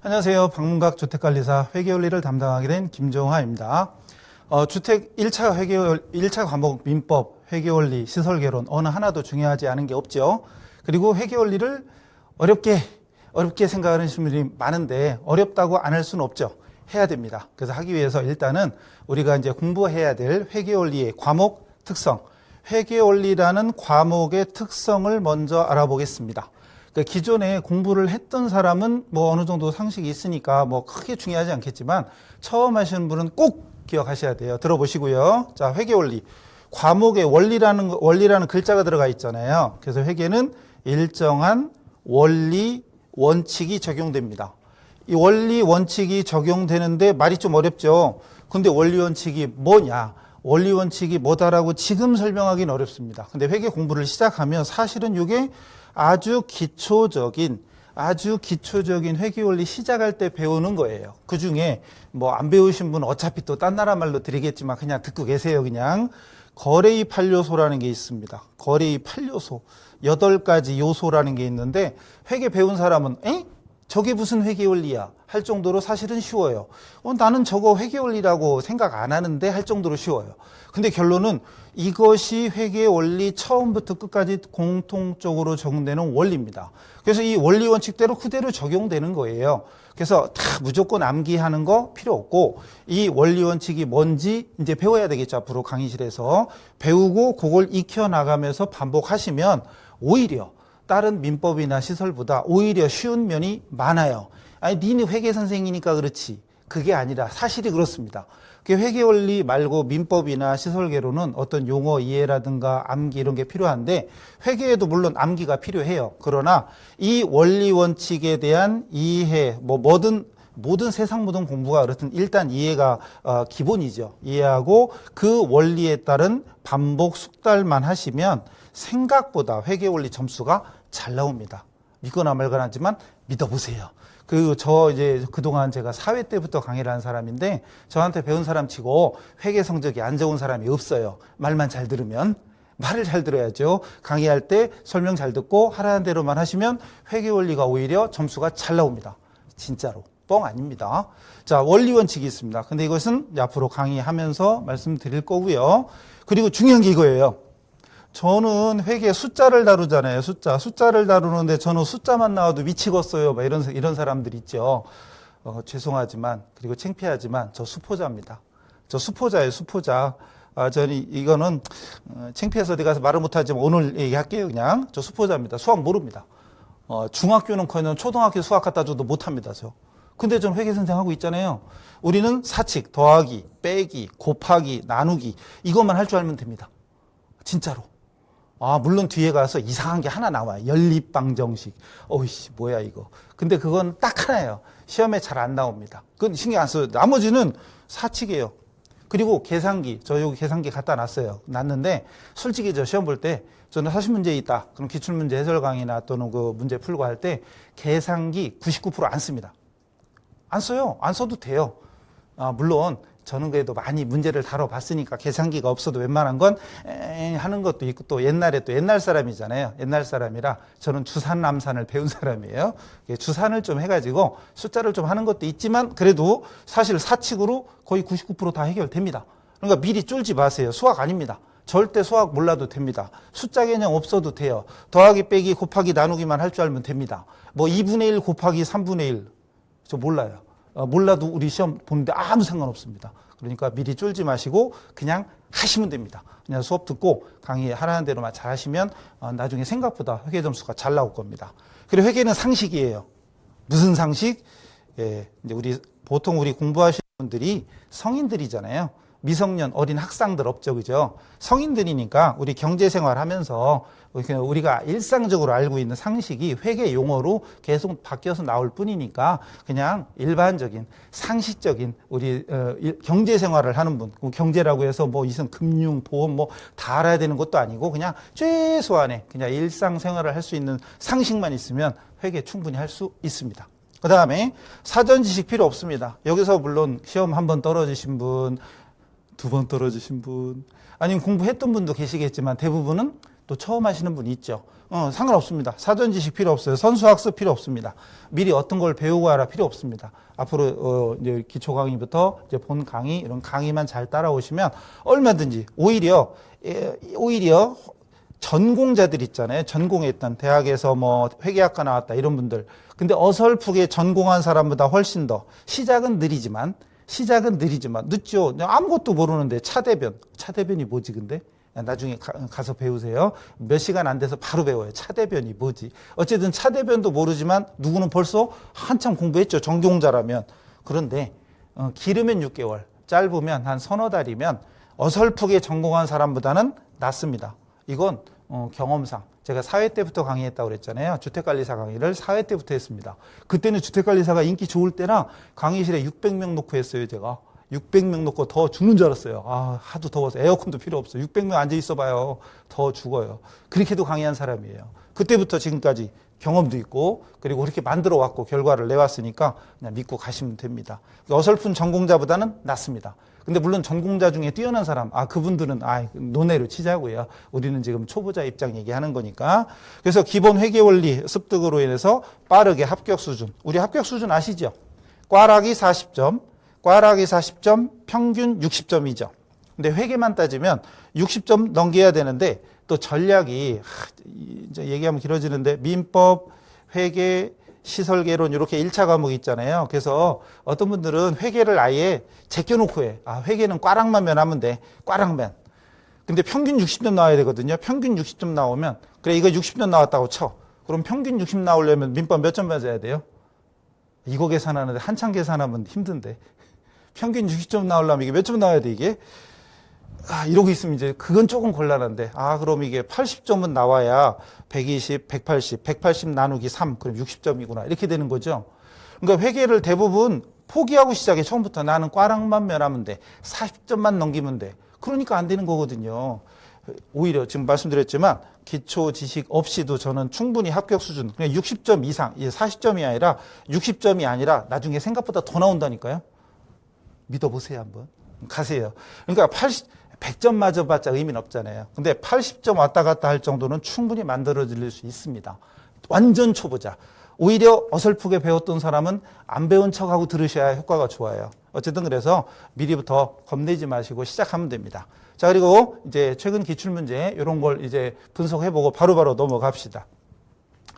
안녕하세요. 방문각 주택관리사 회계원리를 담당하게 된 김종하입니다. 주택 1차 과목 민법, 회계원리, 시설개론 어느 하나도 중요하지 않은 게 없죠. 그리고 회계원리를 어렵게 생각하는 분들이 많은데 어렵다고 안 할 수는 없죠. 해야 됩니다. 그래서 하기 위해서 일단은 우리가 이제 공부해야 될 회계원리의 과목 특성, 회계원리라는 과목의 특성을 먼저 알아보겠습니다. 그러니까 기존에 공부를 했던 사람은 뭐 어느 정도 상식이 있으니까 뭐 크게 중요하지 않겠지만 처음 하시는 분은 꼭 기억하셔야 돼요. 들어보시고요. 자, 회계원리. 과목에 원리라는 글자가 들어가 있잖아요. 그래서 회계는 일정한 원리, 원칙이 적용됩니다. 이 원리, 원칙이 적용되는데 말이 좀 어렵죠. 근데 원리, 원칙이 뭐냐? 원리, 원칙이 뭐다라고 지금 설명하기는 어렵습니다. 근데 회계 공부를 시작하면 사실은 이게 아주 기초적인 회계원리 시작할 때 배우는 거예요. 그 중에 뭐 안 배우신 분은 어차피 또 딴 나라 말로 드리겠지만 그냥 듣고 계세요. 그냥 거래의 8요소라는 게 있습니다. 거래의 8요소, 8가지 요소라는 게 있는데 회계 배운 사람은 저게 무슨 회계원리야? 할 정도로 사실은 쉬워요. 나는 저거 회계원리라고 생각 안 하는데 할 정도로 쉬워요. 근데 결론은 이것이 회계원리 처음부터 끝까지 공통적으로 적용되는 원리입니다. 그래서 이 원리 원칙대로 그대로 적용되는 거예요. 그래서 다 무조건 암기하는 거 필요 없고 이 원리 원칙이 뭔지 이제 배워야 되겠죠. 앞으로 강의실에서 배우고 그걸 익혀나가면서 반복하시면 오히려 다른 민법이나 시설보다 오히려 쉬운 면이 많아요. 아니, 니네 회계 선생이니까 그렇지. 그게 아니라 사실이 그렇습니다. 회계원리 말고 민법이나 시설개론은 어떤 용어 이해라든가 암기 이런 게 필요한데 회계에도 물론 암기가 필요해요. 그러나 이 원리 원칙에 대한 이해, 모든 세상 모든 공부가 그렇든 일단 이해가 기본이죠. 이해하고 그 원리에 따른 반복 숙달만 하시면 생각보다 회계원리 점수가 잘 나옵니다. 믿거나 말거나 하지만 믿어보세요. 그동안 제가 사회 때부터 강의를 한 사람인데 저한테 배운 사람 치고 회계 성적이 안 좋은 사람이 없어요. 말만 잘 들으면. 말을 잘 들어야죠. 강의할 때 설명 잘 듣고 하라는 대로만 하시면 회계원리가 오히려 점수가 잘 나옵니다. 진짜로. 뻥 아닙니다. 자, 원리 원칙이 있습니다. 근데 이것은 앞으로 강의하면서 말씀드릴 거고요. 그리고 중요한 게 이거예요. 저는 회계 숫자를 다루잖아요. 숫자를 다루는데 저는 숫자만 나와도 미치겠어요. 막 이런 사람들 있죠. 죄송하지만 그리고 창피하지만 저 수포자입니다. 저 수포자예요. 수포자. 저는 이거는 창피해서 어디 가서 말을 못하지만 오늘 얘기할게요. 그냥 저 수포자입니다. 수학 모릅니다. 중학교는 커녕 초등학교 수학 갖다 줘도 못합니다. 저. 근데 전 회계 선생 하고 있잖아요. 우리는 사칙, 더하기, 빼기, 곱하기, 나누기 이것만 할 줄 알면 됩니다. 진짜로. 물론 뒤에 가서 이상한 게 하나 나와요. 연립방정식. 어이씨, 뭐야, 이거. 근데 그건 딱 하나예요. 시험에 잘 안 나옵니다. 그건 신경 안 써요. 나머지는 사칙이에요. 그리고 계산기. 저 여기 계산기 갖다 놨는데, 솔직히 저 시험 볼 때, 저는 40문제 있다. 그럼 기출문제 해설 강의나 또는 그 문제 풀고 할 때, 계산기 99% 안 씁니다. 안 써요. 안 써도 돼요. 물론, 저는 그래도 많이 문제를 다뤄봤으니까 계산기가 없어도 웬만한 건 하는 것도 있고 또 옛날에 또 옛날 사람이잖아요. 옛날 사람이라 저는 주산남산을 배운 사람이에요. 주산을 좀 해가지고 숫자를 좀 하는 것도 있지만 그래도 사실 사칙으로 거의 99% 다 해결됩니다. 그러니까 미리 쫄지 마세요. 수학 아닙니다. 절대 수학 몰라도 됩니다. 숫자 개념 없어도 돼요. 더하기 빼기 곱하기 나누기만 할 줄 알면 됩니다. 뭐 2분의 1 곱하기 3분의 1 저 몰라요. 몰라도 우리 시험 보는데 아무 상관없습니다. 그러니까 미리 쫄지 마시고 그냥 하시면 됩니다. 그냥 수업 듣고 강의 하라는 대로만 잘 하시면 나중에 생각보다 회계 점수가 잘 나올 겁니다. 그리고 회계는 상식이에요. 무슨 상식? 이제 보통 우리 공부하시는 분들이 성인들이잖아요. 미성년 어린 학생들 없죠, 그죠? 성인들이니까 우리 경제생활 하면서 우리가 일상적으로 알고 있는 상식이 회계 용어로 계속 바뀌어서 나올 뿐이니까 그냥 일반적인 상식적인 우리 경제생활을 하는 분, 경제라고 해서 뭐 이선 금융, 보험 뭐 다 알아야 되는 것도 아니고 그냥 최소한의 그냥 일상생활을 할 수 있는 상식만 있으면 회계 충분히 할 수 있습니다. 그 다음에 사전 지식 필요 없습니다. 여기서 물론 시험 한 번 떨어지신 분, 2번 떨어지신 분, 아니면 공부했던 분도 계시겠지만 대부분은 또 처음 하시는 분이 있죠. 상관없습니다. 사전 지식 필요 없어요. 선수학습 필요 없습니다. 미리 어떤 걸 배우고 하라 필요 없습니다. 앞으로 이제 기초 강의부터 이제 본 강의 이런 강의만 잘 따라오시면 얼마든지 오히려 전공자들 있잖아요. 전공했던 대학에서 뭐 회계학과 나왔다 이런 분들. 근데 어설프게 전공한 사람보다 훨씬 더 시작은 느리지만 늦죠. 아무것도 모르는데 차대변이 뭐지 근데? 나중에 가서 배우세요. 몇 시간 안 돼서 바로 배워요. 차대변이 뭐지? 어쨌든 차대변도 모르지만 누구는 벌써 한참 공부했죠. 전공자라면. 그런데 길으면 6개월, 짧으면 한 서너 달이면 어설프게 전공한 사람보다는 낫습니다. 이건 경험상. 제가 사회 때부터 강의했다고 그랬잖아요. 주택관리사 강의를 사회 때부터 했습니다. 그때는 주택관리사가 인기 좋을 때나 강의실에 600명 놓고 했어요. 제가 600명 놓고 더 죽는 줄 알았어요. 하도 더워서 에어컨도 필요 없어. 600명 앉아 있어 봐요. 더 죽어요. 그렇게도 강의한 사람이에요. 그때부터 지금까지 경험도 있고 그리고 그렇게 만들어 왔고 결과를 내왔으니까 그냥 믿고 가시면 됩니다. 어설픈 전공자보다는 낫습니다. 근데 물론 전공자 중에 뛰어난 사람, 그분들은 논외로 치자고요. 우리는 지금 초보자 입장 얘기하는 거니까. 그래서 기본 회계 원리 습득으로 인해서 빠르게 합격 수준. 우리 합격 수준 아시죠? 꽈락이 40점, 평균 60점이죠. 근데 회계만 따지면 60점 넘겨야 되는데 또 전략이 이제 얘기하면 길어지는데 민법, 회계, 시설개론 이렇게 1차 과목이 있잖아요. 그래서 어떤 분들은 회계를 아예 제껴놓고 해. 회계는 꽈락만 면하면 돼. 꽈락면. 근데 평균 60점 나와야 되거든요. 평균 60점 나오면 그래 이거 60점 나왔다고 쳐. 그럼 평균 60 나오려면 민법 몇 점 맞아야 돼요? 이거 계산하는데 한참 계산하면 힘든데. 평균 60점 나오려면 이게 몇 점 나와야 돼 이게? 이러고 있으면 이제 그건 조금 곤란한데 그럼 이게 80점은 나와야 120, 180 나누기 3 그럼 60점이구나 이렇게 되는 거죠. 그러니까 회계를 대부분 포기하고 시작해. 처음부터 나는 꽈락만 면하면 돼. 40점만 넘기면 돼. 그러니까 안 되는 거거든요. 오히려 지금 말씀드렸지만 기초 지식 없이도 저는 충분히 합격 수준 그냥 60점 이상 40점이 아니라 60점이 아니라 나중에 생각보다 더 나온다니까요. 믿어보세요 한번. 가세요. 그러니까 100점 맞아봤자 의미는 없잖아요. 근데 80점 왔다 갔다 할 정도는 충분히 만들어질 수 있습니다. 완전 초보자. 오히려 어설프게 배웠던 사람은 안 배운 척하고 들으셔야 효과가 좋아요. 어쨌든 그래서 미리부터 겁내지 마시고 시작하면 됩니다. 자, 그리고 이제 최근 기출문제 이런 걸 이제 분석해보고 바로바로 넘어갑시다.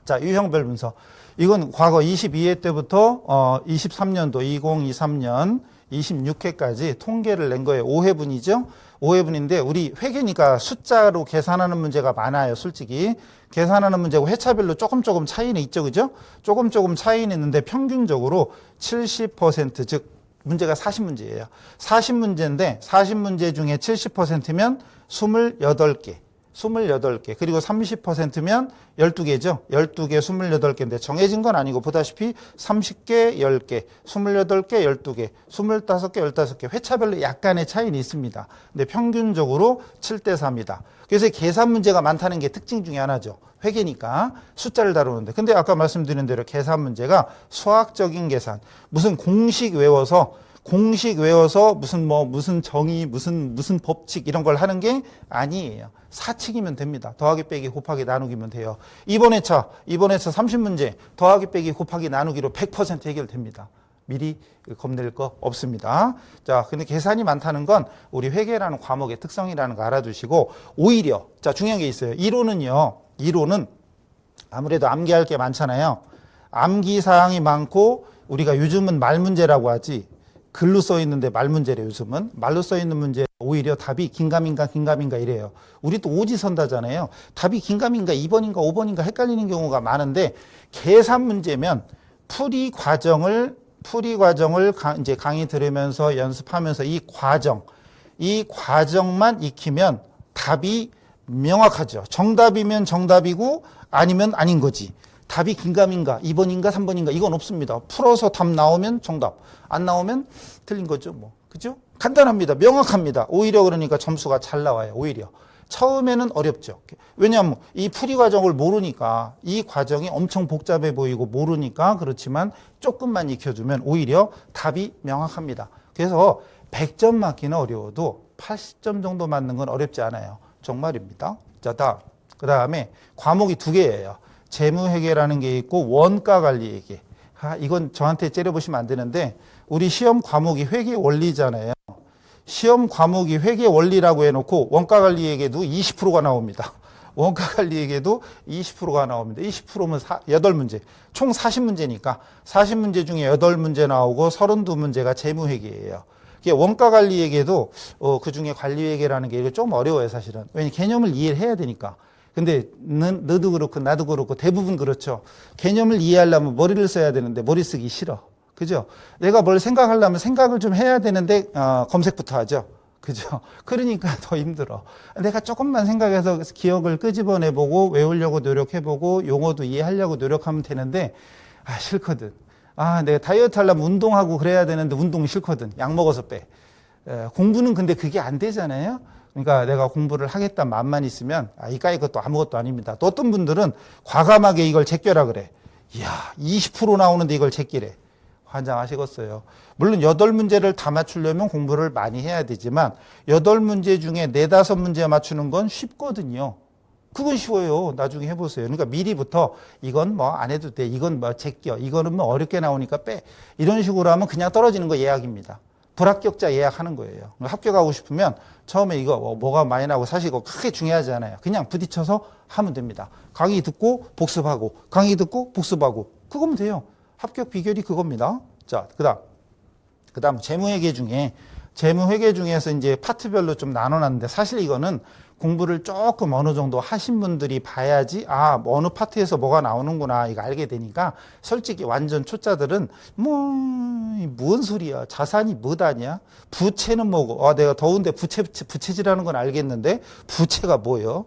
자, 유형별 분석. 이건 과거 22회 때부터 23년도 2023년 26회까지 통계를 낸 거예요. 5회분이죠. 5회분인데 우리 회계니까 숫자로 계산하는 문제가 많아요. 솔직히. 계산하는 문제고 회차별로 조금 차이는 있죠. 그죠? 조금 차이는 있는데 평균적으로 70% 즉 문제가 40문제예요. 40문제인데 40문제 중에 70%면 28개. 그리고 30%면 12개죠. 12개, 28개인데 정해진 건 아니고 보다시피 30개, 10개, 28개, 12개, 25개, 15개. 회차별로 약간의 차이는 있습니다. 근데 평균적으로 7대 4입니다. 그래서 계산 문제가 많다는 게 특징 중에 하나죠. 회계니까 숫자를 다루는데. 근데 아까 말씀드린 대로 계산 문제가 수학적인 계산. 무슨 공식 외워서 무슨 정의, 무슨 법칙 이런 걸 하는 게 아니에요. 사칙이면 됩니다. 더하기 빼기 곱하기 나누기면 돼요. 이번 회차 30문제 더하기 빼기 곱하기 나누기로 100% 해결됩니다. 미리 겁낼 거 없습니다. 자, 근데 계산이 많다는 건 우리 회계라는 과목의 특성이라는 거 알아두시고 오히려 자, 중요한 게 있어요. 이론은 아무래도 암기할 게 많잖아요. 암기 사항이 많고 우리가 요즘은 말 문제라고 하지 글로 써 있는데 말 문제래요. 요즘은 말로 써 있는 문제 오히려 답이 긴가민가 이래요. 우리 또 오지선다잖아요. 답이 긴가민가 2번인가 5번인가 헷갈리는 경우가 많은데 계산 문제면 풀이 과정을 이제 강의 들으면서 연습하면서 이 과정만 익히면 답이 명확하죠. 정답이면 정답이고 아니면 아닌 거지. 답이 긴가민가 2번인가 3번인가 이건 없습니다. 풀어서 답 나오면 정답, 안 나오면 틀린 거죠. 그죠? 간단합니다. 명확합니다. 오히려 그러니까 점수가 잘 나와요. 오히려. 처음에는 어렵죠. 왜냐하면 이 풀이 과정을 모르니까 이 과정이 엄청 복잡해 보이고 모르니까 그렇지만 조금만 익혀주면 오히려 답이 명확합니다. 그래서 100점 맞기는 어려워도 80점 정도 맞는 건 어렵지 않아요. 정말입니다. 자, 다음. 그 다음에 과목이 두 개예요. 재무회계라는 게 있고 원가관리회계. 이건 저한테 째려보시면 안 되는데 우리 시험 과목이 회계 원리잖아요. 시험 과목이 회계 원리라고 해놓고 원가관리회계도 20%가 나옵니다. 원가관리회계도 20%가 나옵니다. 20%면 8문제. 총 40문제니까 40문제 중에 8문제 나오고 32문제가 재무회계예요. 원가관리회계도 그 중에 관리회계라는 게 좀 어려워요, 사실은. 왜냐면 개념을 이해를 해야 되니까. 근데 너도 그렇고 나도 그렇고 대부분 그렇죠. 개념을 이해하려면 머리를 써야 되는데 머리 쓰기 싫어. 그죠? 내가 뭘 생각하려면 생각을 좀 해야 되는데 검색부터 하죠. 그죠? 그러니까 더 힘들어. 내가 조금만 생각해서 기억을 끄집어내보고 외우려고 노력해보고 용어도 이해하려고 노력하면 되는데 싫거든. 내가 다이어트 하려면 운동하고 그래야 되는데 운동 싫거든. 약 먹어서 빼. 공부는 근데 그게 안 되잖아요. 그러니까 내가 공부를 하겠다 마음만 있으면 이까이 것도 아무것도 아닙니다. 또 어떤 분들은 과감하게 이걸 제껴라 그래. 이야, 20% 나오는데 이걸 제끼래. 환장하시겠어요. 물론 8문제를 다 맞추려면 공부를 많이 해야 되지만 8문제 중에 4, 5문제 맞추는 건 쉽거든요. 그건 쉬워요. 나중에 해보세요. 그러니까 미리부터 이건 뭐 안 해도 돼. 이건 뭐 제껴. 이거는 뭐 어렵게 나오니까 빼. 이런 식으로 하면 그냥 떨어지는 거 예약입니다. 불합격자 예약하는 거예요. 합격하고 싶으면 처음에 이거 뭐가 많이 나오고 사실 이거 크게 중요하지 않아요. 그냥 부딪혀서 하면 됩니다. 강의 듣고 복습하고 강의 듣고 복습하고 그거면 돼요. 합격 비결이 그겁니다. 자, 그다음 재무회계 중에서 이제 파트별로 좀 나눠놨는데 사실 이거는 공부를 조금 어느 정도 하신 분들이 봐야지 뭐 어느 파트에서 뭐가 나오는구나 이거 알게 되니까 솔직히 완전 초짜들은 뭔 소리야 자산이 뭐다냐 부채는 뭐고 내가 더운데 부채질하는 건 알겠는데 부채가 뭐예요?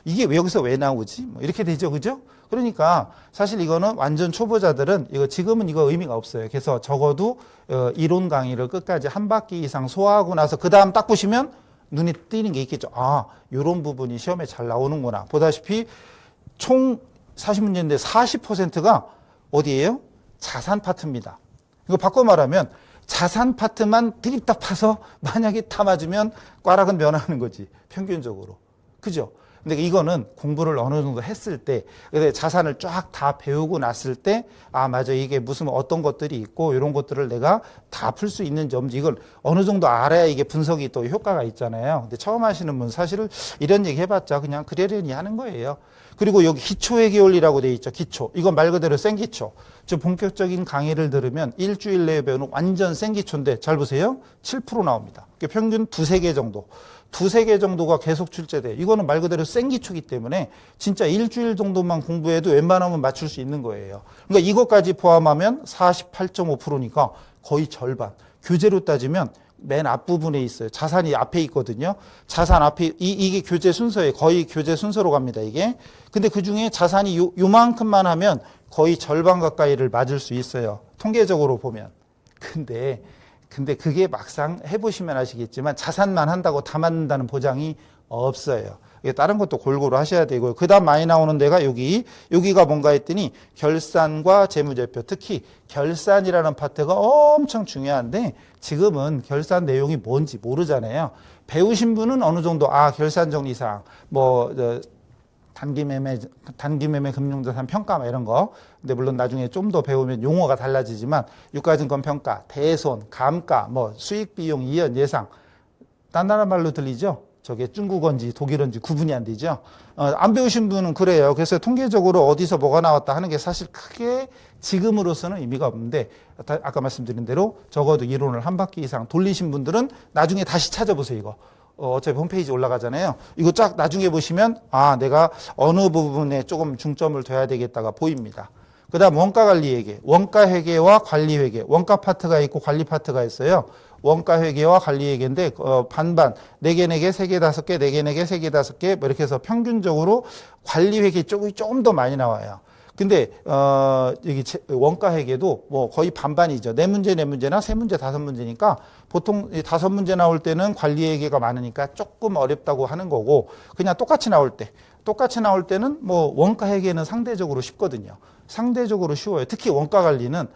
이게 여기서 왜 나오지? 뭐 이렇게 되죠, 그죠? 그러니까 사실 이거는 완전 초보자들은 지금은 이거 의미가 없어요. 그래서 적어도 이론 강의를 끝까지 한 바퀴 이상 소화하고 나서 그 다음 딱 보시면 눈에 띄는 게 있겠죠. 이런 부분이 시험에 잘 나오는구나. 보다시피 총 40문제인데 40%가 어디예요? 자산 파트입니다. 이거 바꿔 말하면 자산 파트만 드립다 파서 만약에 다 맞으면 꽈락은 면하는 거지. 평균적으로. 그죠? 근데 이거는 공부를 어느 정도 했을 때, 자산을 쫙 다 배우고 났을 때, 맞아. 이게 무슨 어떤 것들이 있고, 이런 것들을 내가 다 풀 수 있는 점지, 이걸 어느 정도 알아야 이게 분석이 또 효과가 있잖아요. 근데 처음 하시는 분 사실은 이런 얘기 해봤자 그냥 그러려니 하는 거예요. 그리고 여기 기초회계원리라고 돼 있죠. 기초. 이건 말 그대로 생기초. 즉, 본격적인 강의를 들으면 일주일 내에 배우는 완전 생기초인데, 잘 보세요. 7% 나옵니다. 평균 2-3개 정도. 2-3개 정도가 계속 출제돼. 이거는 말 그대로 생기초기 때문에 진짜 일주일 정도만 공부해도 웬만하면 맞출 수 있는 거예요. 그러니까 이것까지 포함하면 48.5%니까 거의 절반. 교재로 따지면 맨 앞부분에 있어요. 자산이 앞에 있거든요. 자산 앞에, 이게 교재 순서예요. 거의 교재 순서로 갑니다, 이게. 근데 그 중에 자산이 요만큼만 하면 거의 절반 가까이를 맞을 수 있어요. 통계적으로 보면. 근데 그게 막상 해보시면 아시겠지만 자산만 한다고 다 맞는다는 보장이 없어요. 다른 것도 골고루 하셔야 되고요. 그 다음 많이 나오는 데가 여기가 뭔가 했더니 결산과 재무제표, 특히 결산이라는 파트가 엄청 중요한데 지금은 결산 내용이 뭔지 모르잖아요. 배우신 분은 어느 정도 결산정리사항, 단기매매 금융자산 평가 이런 거. 근데 물론 나중에 좀 더 배우면 용어가 달라지지만 유가증권 평가, 대손, 감가, 수익 비용 이연 예상. 단단한 말로 들리죠? 저게 중국어인지 독일어인지 구분이 안 되죠? 안 배우신 분은 그래요. 그래서 통계적으로 어디서 뭐가 나왔다 하는 게 사실 크게 지금으로서는 의미가 없는데 아까 말씀드린 대로 적어도 이론을 한 바퀴 이상 돌리신 분들은 나중에 다시 찾아보세요, 이거. 어차피 홈페이지 올라가잖아요. 이거 쫙 나중에 보시면 내가 어느 부분에 조금 중점을 둬야 되겠다가 보입니다. 그 다음 원가관리회계, 원가회계와 관리회계, 원가 파트가 있고 관리 파트가 있어요. 원가회계와 관리회계인데 반반, 4개, 4개, 3개, 5개, 4개, 4개, 3개, 5개 이렇게 해서 평균적으로 관리회계 쪽이 좀 더 많이 나와요. 근데 여기 원가회계도 거의 반반이죠. 4문제, 4문제나 3문제, 5문제니까 보통 5문제 나올 때는 관리회계가 많으니까 조금 어렵다고 하는 거고 그냥 똑같이 나올 때는 원가회계는 상대적으로 쉽거든요. 상대적으로 쉬워요. 특히 원가관리는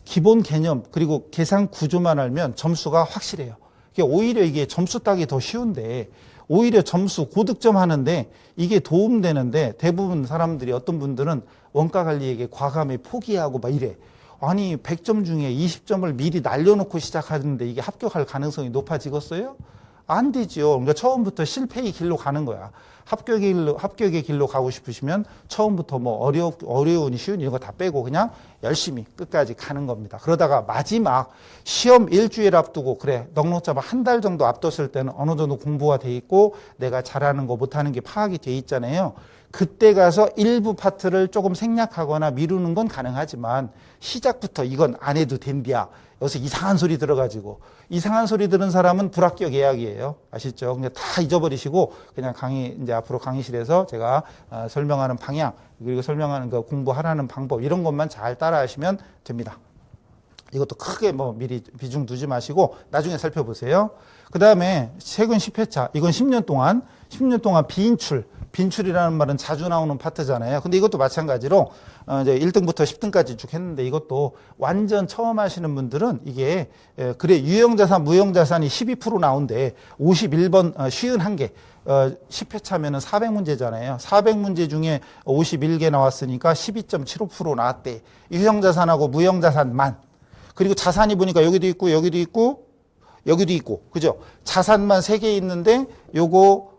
기본 개념 그리고 계산 구조만 알면 점수가 확실해요. 오히려 이게 점수 따기 더 쉬운데 오히려 점수 고득점 하는데 이게 도움되는데 대부분 사람들이 어떤 분들은 원가 관리에게 과감히 포기하고 막 이래. 아니 100점 중에 20점을 미리 날려놓고 시작하는데 이게 합격할 가능성이 높아지겠어요? 안 되죠. 그러니까 처음부터 실패의 길로 가는 거야. 합격의 길로 가고 싶으시면 처음부터 뭐 어려우니 쉬운 이런 거 다 빼고 그냥 열심히 끝까지 가는 겁니다. 그러다가 마지막 시험 일주일 앞두고 그래 넉넉 잡아 한 달 정도 앞뒀을 때는 어느 정도 공부가 돼 있고 내가 잘하는 거 못하는 게 파악이 돼 있잖아요. 그때 가서 일부 파트를 조금 생략하거나 미루는 건 가능하지만 시작부터 이건 안 해도 된디야. 여기서 이상한 소리 들어가지고 이상한 소리 들은 사람은 불합격 예약이에요. 아시죠? 그냥 다 잊어버리시고 그냥 이제 앞으로 강의실에서 제가 설명하는 방향 그리고 설명하는 거 공부하라는 방법 이런 것만 잘 따라 하시면 됩니다. 이것도 크게 뭐 미리 비중 두지 마시고 나중에 살펴보세요. 그 다음에 최근 10회차 이건 10년 동안 빈출이라는 말은 자주 나오는 파트잖아요. 근데 이것도 마찬가지로 이제 1등부터 10등까지 쭉 했는데 이것도 완전 처음 하시는 분들은 이게 그래 유형자산 무형자산이 12% 나온대 51번 51개 10회차면은 400문제잖아요. 400문제 중에 51개 나왔으니까 12.75% 나왔대. 유형자산하고 무형자산만. 그리고 자산이 보니까 여기도 있고 여기도 있고 여기도 있고 그죠? 자산만 3개 있는데 요거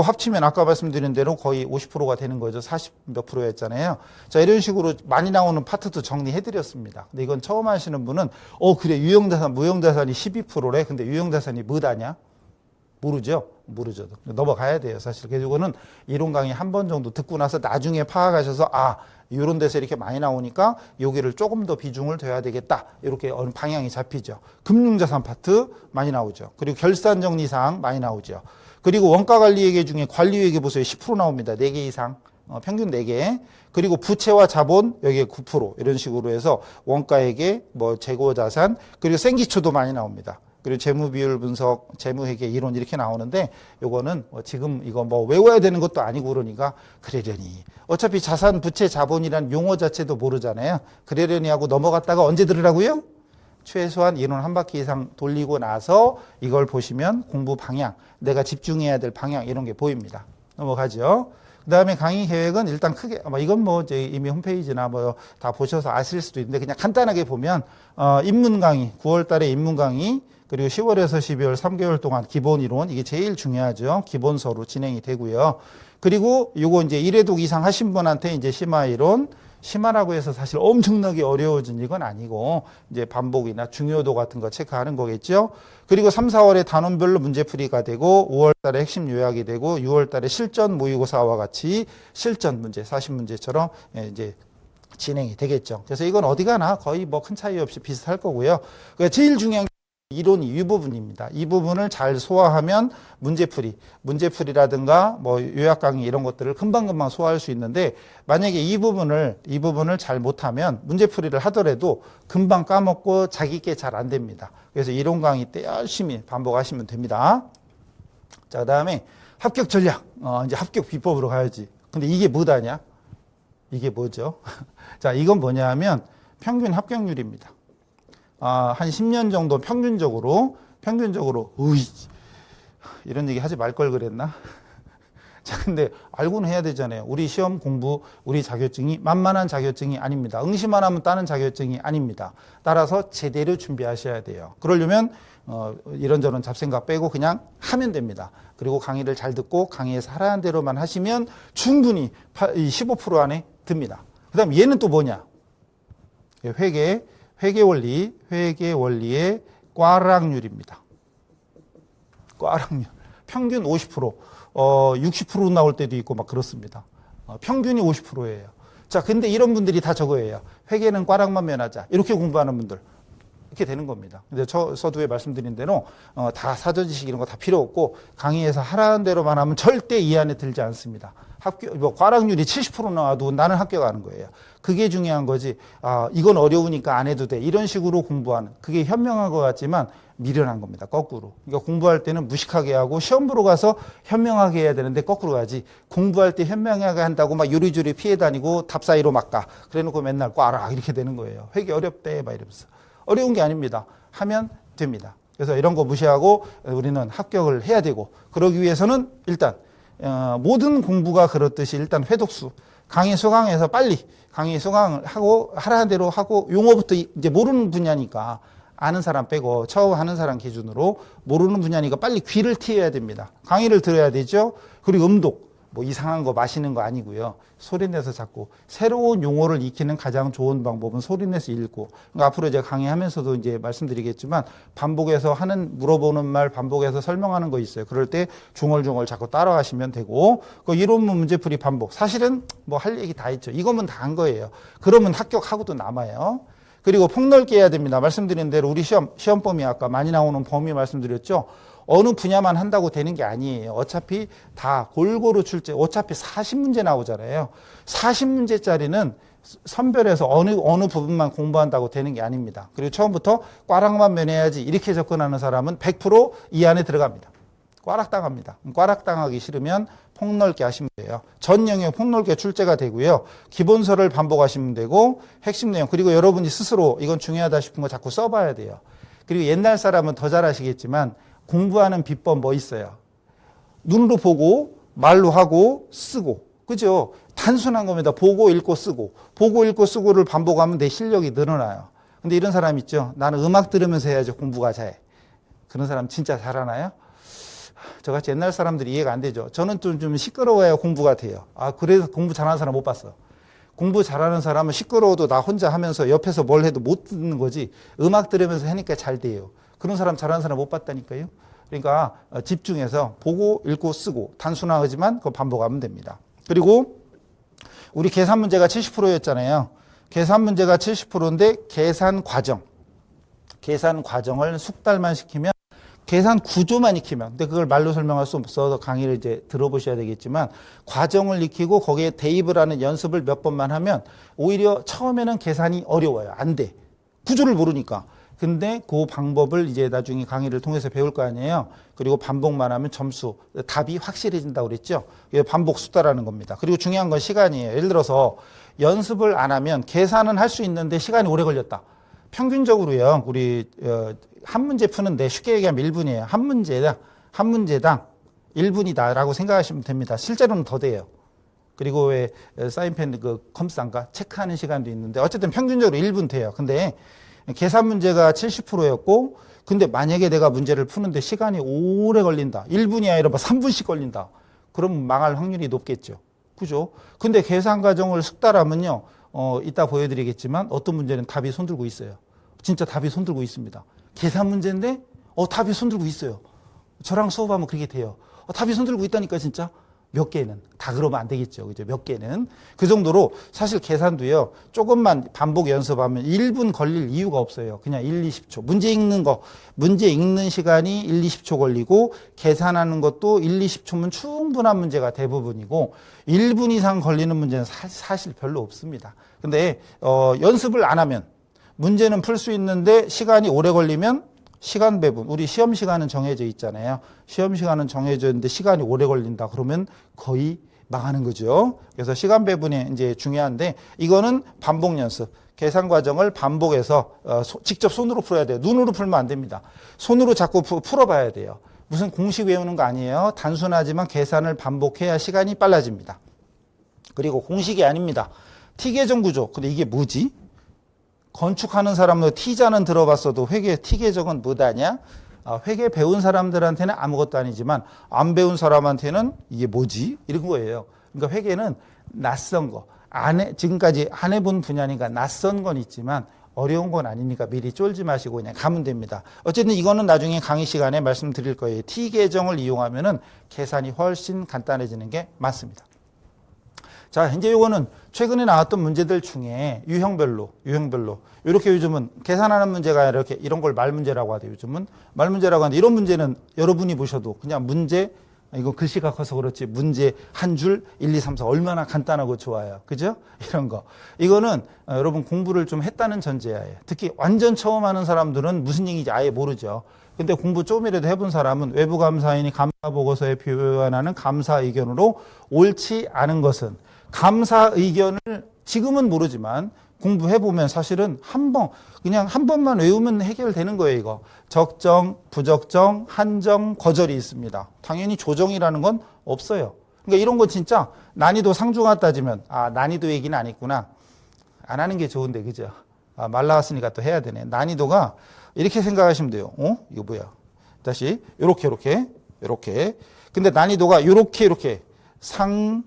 합치면 아까 말씀드린 대로 거의 50%가 되는 거죠. 40 몇 프로였잖아요. 자, 이런 식으로 많이 나오는 파트도 정리해 드렸습니다. 근데 이건 처음 하시는 분은 그래 유형자산 무형자산이 12%래. 근데 유형자산이 뭐다냐? 모르죠. 넘어가야 돼요. 사실. 그래서 이거는 이론 강의 한 번 정도 듣고 나서 나중에 파악하셔서 이런 데서 이렇게 많이 나오니까 여기를 조금 더 비중을 둬야 되겠다. 이렇게 어느 방향이 잡히죠. 금융자산 파트 많이 나오죠. 그리고 결산정리사항 많이 나오죠. 그리고 원가관리회계 중에 관리회계 보세요. 10% 나옵니다. 4개 이상. 평균 4개. 그리고 부채와 자본 여기에 9% 이런 식으로 해서 원가회계, 뭐 재고자산, 그리고 생기초도 많이 나옵니다. 그리고 재무비율 분석, 재무회계 이론 이렇게 나오는데 요거는 지금 이거 뭐 외워야 되는 것도 아니고 그러니까 그러려니. 어차피 자산, 부채, 자본이란 용어 자체도 모르잖아요. 그러려니 하고 넘어갔다가 언제 들으라고요? 최소한 이론 한 바퀴 이상 돌리고 나서 이걸 보시면 공부 방향, 내가 집중해야 될 방향 이런 게 보입니다. 넘어가죠. 그 다음에 강의 계획은 일단 크게, 이건 뭐 이제 이미 홈페이지나 뭐 다 보셔서 아실 수도 있는데 그냥 간단하게 보면, 입문 강의, 9월 달에 입문 강의, 그리고 10월에서 12월 3개월 동안 기본 이론, 이게 제일 중요하죠. 기본서로 진행이 되고요. 그리고 요거 이제 1회독 이상 하신 분한테 이제 심화 이론, 심화라고 해서 사실 엄청나게 어려워진 이건 아니고 이제 반복이나 중요도 같은 거 체크하는 거겠죠. 그리고 3, 4월에 단원별로 문제풀이가 되고 5월 달에 핵심 요약이 되고 6월 달에 실전 모의고사와 같이 실전 문제, 40문제처럼 이제 진행이 되겠죠. 그래서 이건 어디 가나 거의 뭐 큰 차이 없이 비슷할 거고요. 그러니까 제일 중요한 이론이 이 부분입니다. 이 부분을 잘 소화하면 문제풀이라든가 뭐 요약 강의 이런 것들을 금방금방 소화할 수 있는데 만약에 이 부분을 잘 못하면 문제풀이를 하더라도 금방 까먹고 자기께 잘 안 됩니다. 그래서 이론 강의 때 열심히 반복하시면 됩니다. 자, 그다음에 합격 전략. 이제 합격 비법으로 가야지. 근데 이게 뭐다냐? 이게 뭐죠? 자, 이건 뭐냐 하면 평균 합격률입니다. 한 10년 정도 평균적으로, 이런 얘기 하지 말 걸 그랬나? 자, 근데 알고는 해야 되잖아요. 우리 시험 공부, 우리 자격증이 만만한 자격증이 아닙니다. 응시만 하면 따는 자격증이 아닙니다. 따라서 제대로 준비하셔야 돼요. 그러려면, 이런저런 잡생각 빼고 그냥 하면 됩니다. 그리고 강의를 잘 듣고 강의에서 하라는 대로만 하시면 충분히 15% 안에 듭니다. 그 다음 얘는 또 뭐냐? 회계 원리의 꽈락률입니다. 꽈락률. 평균 50%, 60% 나올 때도 있고 막 그렇습니다. 평균이 50%예요. 자, 근데 이런 분들이 다 저거예요. 회계는 꽈락만 면하자. 이렇게 공부하는 분들. 이렇게 되는 겁니다. 근데 서두에 말씀드린 대로 다 사전 지식 이런 거 다 필요 없고 강의에서 하라는 대로만 하면 절대 이 안에 들지 않습니다. 꽈락률이 70% 나와도 나는 합격하는 거예요. 그게 중요한 거지. 이건 어려우니까 안 해도 돼. 이런 식으로 공부하는. 그게 현명한 것 같지만 미련한 겁니다. 거꾸로. 그러니까 공부할 때는 무식하게 하고 시험 보러 가서 현명하게 해야 되는데 거꾸로 가지. 공부할 때 현명하게 한다고 막 요리조리 피해 다니고 답 사이로 막 가. 그래 놓고 맨날 꽈락 이렇게 되는 거예요. 회계 어렵대 막 이러면서. 어려운 게 아닙니다. 하면 됩니다. 그래서 이런 거 무시하고 우리는 합격을 해야 되고, 그러기 위해서는 일단 모든 공부가 그렇듯이 일단 회독수, 강의 수강해서 빨리 강의 수강을 하고 하라는 대로 하고, 용어부터 이제 모르는 분야니까 아는 사람 빼고 처음 하는 사람 기준으로 모르는 분야니까 빨리 귀를 트여야 됩니다. 강의를 들어야 되죠. 그리고 음독, 뭐 이상한 거 마시는 거 아니고요. 소리 내서 자꾸 새로운 용어를 익히는 가장 좋은 방법은 소리 내서 읽고. 그러니까 앞으로 이제 강의하면서도 이제 말씀드리겠지만 반복해서 하는, 물어보는 말 반복해서 설명하는 거 있어요. 그럴 때 중얼중얼 자꾸 따라하시면 되고, 그 이론문 문제풀이 반복. 사실은 뭐 할 얘기 다 있죠. 이거면 다 한 거예요. 그러면 합격하고도 남아요. 그리고 폭넓게 해야 됩니다. 말씀드린 대로 우리 시험 범위 아까 많이 나오는 범위 말씀드렸죠. 어느 분야만 한다고 되는 게 아니에요. 어차피 다 골고루 출제, 어차피 40문제 나오잖아요. 40문제짜리는 선별해서 어느 부분만 공부한다고 되는 게 아닙니다. 그리고 처음부터 꽈락만 면해야지 이렇게 접근하는 사람은 100% 이 안에 들어갑니다. 꽈락 당합니다. 꽈락 당하기 싫으면 폭넓게 하시면 돼요. 전 영역 폭넓게 출제가 되고요. 기본서를 반복하시면 되고, 핵심 내용, 그리고 여러분이 스스로 이건 중요하다 싶은 거 자꾸 써봐야 돼요. 그리고 옛날 사람은 더 잘하시겠지만 공부하는 비법 뭐 있어요? 눈으로 보고 말로 하고 쓰고, 그죠? 단순한 겁니다. 보고 읽고 쓰고, 보고 읽고 쓰고를 반복하면 내 실력이 늘어나요. 근데 이런 사람 있죠? 나는 음악 들으면서 해야지 공부가 잘. 그런 사람 진짜 잘하나요? 저같이 옛날 사람들이 이해가 안 되죠. 저는 좀 시끄러워야 공부가 돼요. 그래서 공부 잘하는 사람 못 봤어. 공부 잘하는 사람은 시끄러워도 나 혼자 하면서 옆에서 뭘 해도 못 듣는 거지, 음악 들으면서 하니까 잘 돼요. 그런 사람 잘하는 사람 못 봤다니까요. 그러니까 집중해서 보고 읽고 쓰고, 단순하지만 그거 반복하면 됩니다. 그리고 우리 계산 문제가 70%였잖아요. 계산 문제가 70%인데 계산 과정을 숙달만 시키면, 계산 구조만 익히면, 근데 그걸 말로 설명할 수 없어서 강의를 이제 들어보셔야 되겠지만, 과정을 익히고 거기에 대입을 하는 연습을 몇 번만 하면 오히려 처음에는 계산이 어려워요. 안 돼. 구조를 모르니까. 근데 그 방법을 이제 나중에 강의를 통해서 배울 거 아니에요. 그리고 반복만 하면 점수, 답이 확실해진다고 그랬죠. 이게 반복 숙달하는 겁니다. 그리고 중요한 건 시간이에요. 예를 들어서 연습을 안 하면 계산은 할 수 있는데 시간이 오래 걸렸다. 평균적으로요, 우리 한 문제 푸는데 쉽게 얘기하면 1분이에요. 한 문제당 1분이다라고 생각하시면 됩니다. 실제로는 더 돼요. 그리고 왜 사인펜 컴스인가 체크하는 시간도 있는데, 어쨌든 평균적으로 1분 돼요. 근데 계산 문제가 70%였고, 근데 만약에 내가 문제를 푸는데 시간이 오래 걸린다. 1분이 아니라 3분씩 걸린다. 그럼 망할 확률이 높겠죠. 그죠? 근데 계산 과정을 숙달하면요, 이따 보여드리겠지만 어떤 문제는 답이 손들고 있어요. 진짜 답이 손들고 있습니다. 계산 문제인데 답이 손들고 있어요. 저랑 수업하면 그렇게 돼요. 답이 손들고 있다니까. 진짜 몇 개는 다 그러면 안 되겠죠. 그죠? 몇 개는 그 정도로. 사실 계산도요, 조금만 반복 연습하면 1분 걸릴 이유가 없어요. 그냥 1, 20초. 문제 읽는 시간이 1, 20초 걸리고, 계산하는 것도 1, 20초면 충분한 문제가 대부분이고, 1분 이상 걸리는 문제는 사실 별로 없습니다. 근데 연습을 안 하면 문제는 풀 수 있는데 시간이 오래 걸리면, 시간 배분, 우리 시험 시간은 정해져 있잖아요. 시험 시간은 정해져 있는데 시간이 오래 걸린다 그러면 거의 망하는 거죠. 그래서 시간 배분이 이제 중요한데, 이거는 반복 연습, 계산 과정을 반복해서 직접 손으로 풀어야 돼요. 눈으로 풀면 안 됩니다. 손으로 자꾸 풀어봐야 돼요. 무슨 공식 외우는 거 아니에요. 단순하지만 계산을 반복해야 시간이 빨라집니다. 그리고 공식이 아닙니다. T계정 구조. 근데 이게 뭐지? 건축하는 사람도 T자는 들어봤어도 회계 T계정은 뭐다냐? 회계 배운 사람들한테는 아무것도 아니지만 안 배운 사람한테는 이게 뭐지? 이런 거예요. 그러니까 회계는 낯선 거. 지금까지 안 해본 분야니까 낯선 건 있지만 어려운 건 아니니까 미리 쫄지 마시고 그냥 가면 됩니다. 어쨌든 이거는 나중에 강의 시간에 말씀드릴 거예요. T계정을 이용하면은 계산이 훨씬 간단해지는 게 맞습니다. 자, 이제 요거는 최근에 나왔던 문제들 중에 유형별로 이렇게 요즘은 계산하는 문제가 아니라 이렇게 이런 걸 말문제라고 하대요. 요즘은 말문제라고 하는데, 이런 문제는 여러분이 보셔도 그냥 문제, 이거 글씨가 커서 그렇지 문제 한 줄 1, 2, 3, 4 얼마나 간단하고 좋아요. 그죠? 이런 거. 이거는 여러분 공부를 좀 했다는 전제하에, 특히 완전 처음 하는 사람들은 무슨 얘기인지 아예 모르죠. 근데 공부 조금이라도 해본 사람은 외부감사인이 감사보고서에 표현하는 감사 의견으로 옳지 않은 것은, 감사 의견을 지금은 모르지만 공부해보면 사실은 그냥 한 번만 외우면 해결되는 거예요, 이거. 적정, 부적정, 한정, 거절이 있습니다. 당연히 조정이라는 건 없어요. 그러니까 이런 거 진짜 난이도 상중하 따지면, 난이도 얘기는 안 했구나. 안 하는 게 좋은데, 그죠? 말 나왔으니까 또 해야 되네. 난이도가 이렇게 생각하시면 돼요. 이거 뭐야? 다시, 요렇게. 근데 난이도가 요렇게. 상,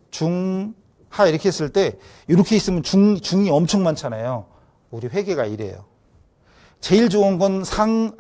중, 하 이렇게 했을 때 이렇게 있으면 중이 엄청 많잖아요. 우리 회계가 이래요. 제일 좋은 건 상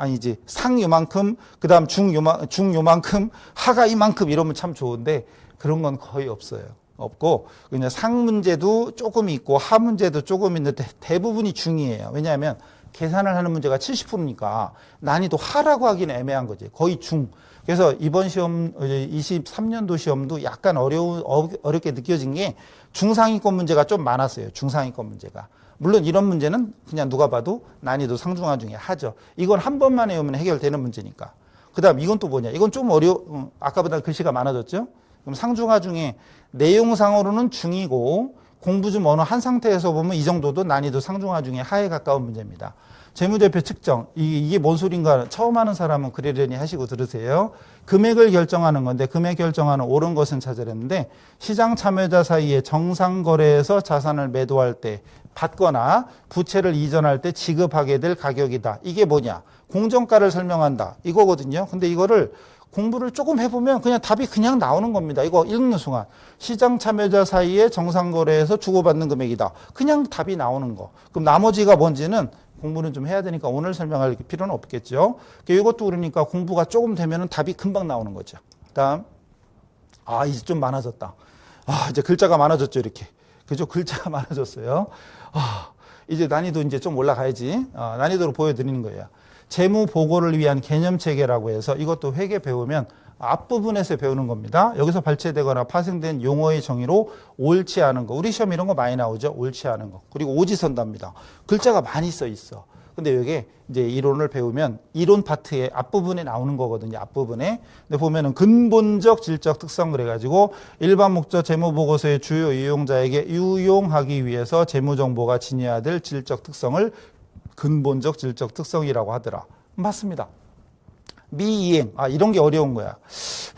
요만큼, 그 다음 중 요만큼, 하가 이만큼 이러면 참 좋은데 그런 건 거의 없어요. 없고 그냥 상 문제도 조금 있고 하 문제도 조금 있는데 대부분이 중이에요. 왜냐하면 계산을 하는 문제가 70%니까 난이도 하라고 하기는 애매한 거지. 거의 중. 그래서 이번 시험 23년도 시험도 약간 어렵게 느껴진 게 중상위권 문제가 좀 많았어요. 중상위권 문제가. 물론 이런 문제는 그냥 누가 봐도 난이도 상중하 중에 하죠. 이건 한 번만 외우면 해결되는 문제니까. 그 다음 이건 또 뭐냐. 이건 좀 아까보다 글씨가 많아졌죠. 그럼 상중하 중에 내용상으로는 중이고 공부 좀 어느 한 상태에서 보면 이 정도도 난이도 상중하 중에 하에 가까운 문제입니다. 재무제표 측정, 이게 뭔 소린가 처음 하는 사람은 그러려니 하시고 들으세요. 금액을 결정하는 건데 금액 결정하는 옳은 것은 찾으랬는데 시장 참여자 사이에 정상 거래에서 자산을 매도할 때 받거나 부채를 이전할 때 지급하게 될 가격이다. 이게 뭐냐? 공정가를 설명한다. 이거거든요. 근데 이거를 공부를 조금 해보면 그냥 답이 그냥 나오는 겁니다. 이거 읽는 순간 시장 참여자 사이에 정상 거래에서 주고받는 금액이다. 그냥 답이 나오는 거. 그럼 나머지가 뭔지는 공부는 좀 해야 되니까 오늘 설명할 필요는 없겠죠. 이것도 그러니까 공부가 조금 되면은 답이 금방 나오는 거죠. 다음. 이제 좀 많아졌다. 이제 글자가 많아졌죠, 이렇게. 그죠? 글자가 많아졌어요. 이제 난이도 이제 좀 올라가야지. 난이도로 보여드리는 거예요. 재무 보고를 위한 개념 체계라고 해서 이것도 회계 배우면 앞부분에서 배우는 겁니다. 여기서 발췌되거나 파생된 용어의 정의로 옳지 않은 거. 우리 시험 이런 거 많이 나오죠. 옳지 않은 거. 그리고 오지선답니다. 글자가 많이 써 있어. 근데 이게 이제 이론을 배우면 이론 파트의 앞부분에 나오는 거거든요. 앞부분에. 근데 보면은 근본적 질적 특성 그래가지고 일반 목적 재무보고서의 주요 이용자에게 유용하기 위해서 재무정보가 지녀야 될 질적 특성을 근본적 질적 특성이라고 하더라. 맞습니다. 미이행. 이런 게 어려운 거야.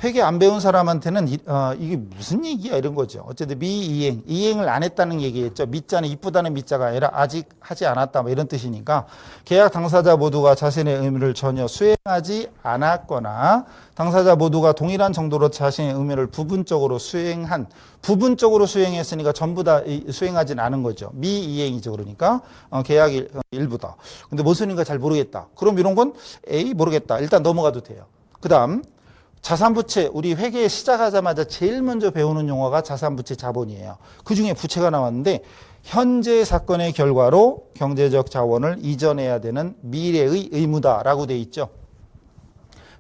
회계 안 배운 사람한테는 이게 무슨 얘기야 이런 거죠. 어쨌든 미이행. 이행을 안 했다는 얘기겠죠. 미자는 이쁘다는 미자가 아니라 아직 하지 않았다 뭐 이런 뜻이니까 계약 당사자 모두가 자신의 의무를 전혀 수행하지 않았거나 당사자 모두가 동일한 정도로 자신의 의무를 부분적으로 수행했으니까 전부 다 수행하진 않은 거죠. 미이행이죠. 그러니까 계약 일부다. 근데 무슨 소리인가 잘 모르겠다. 그럼 이런 건 모르겠다. 일단 넘어가도 돼요. 그 다음 자산부채. 우리 회계 시작하자마자 제일 먼저 배우는 용어가 자산부채 자본이에요. 그중에 부채가 나왔는데 현재 사건의 결과로 경제적 자원을 이전해야 되는 미래의 의무다라고 돼 있죠.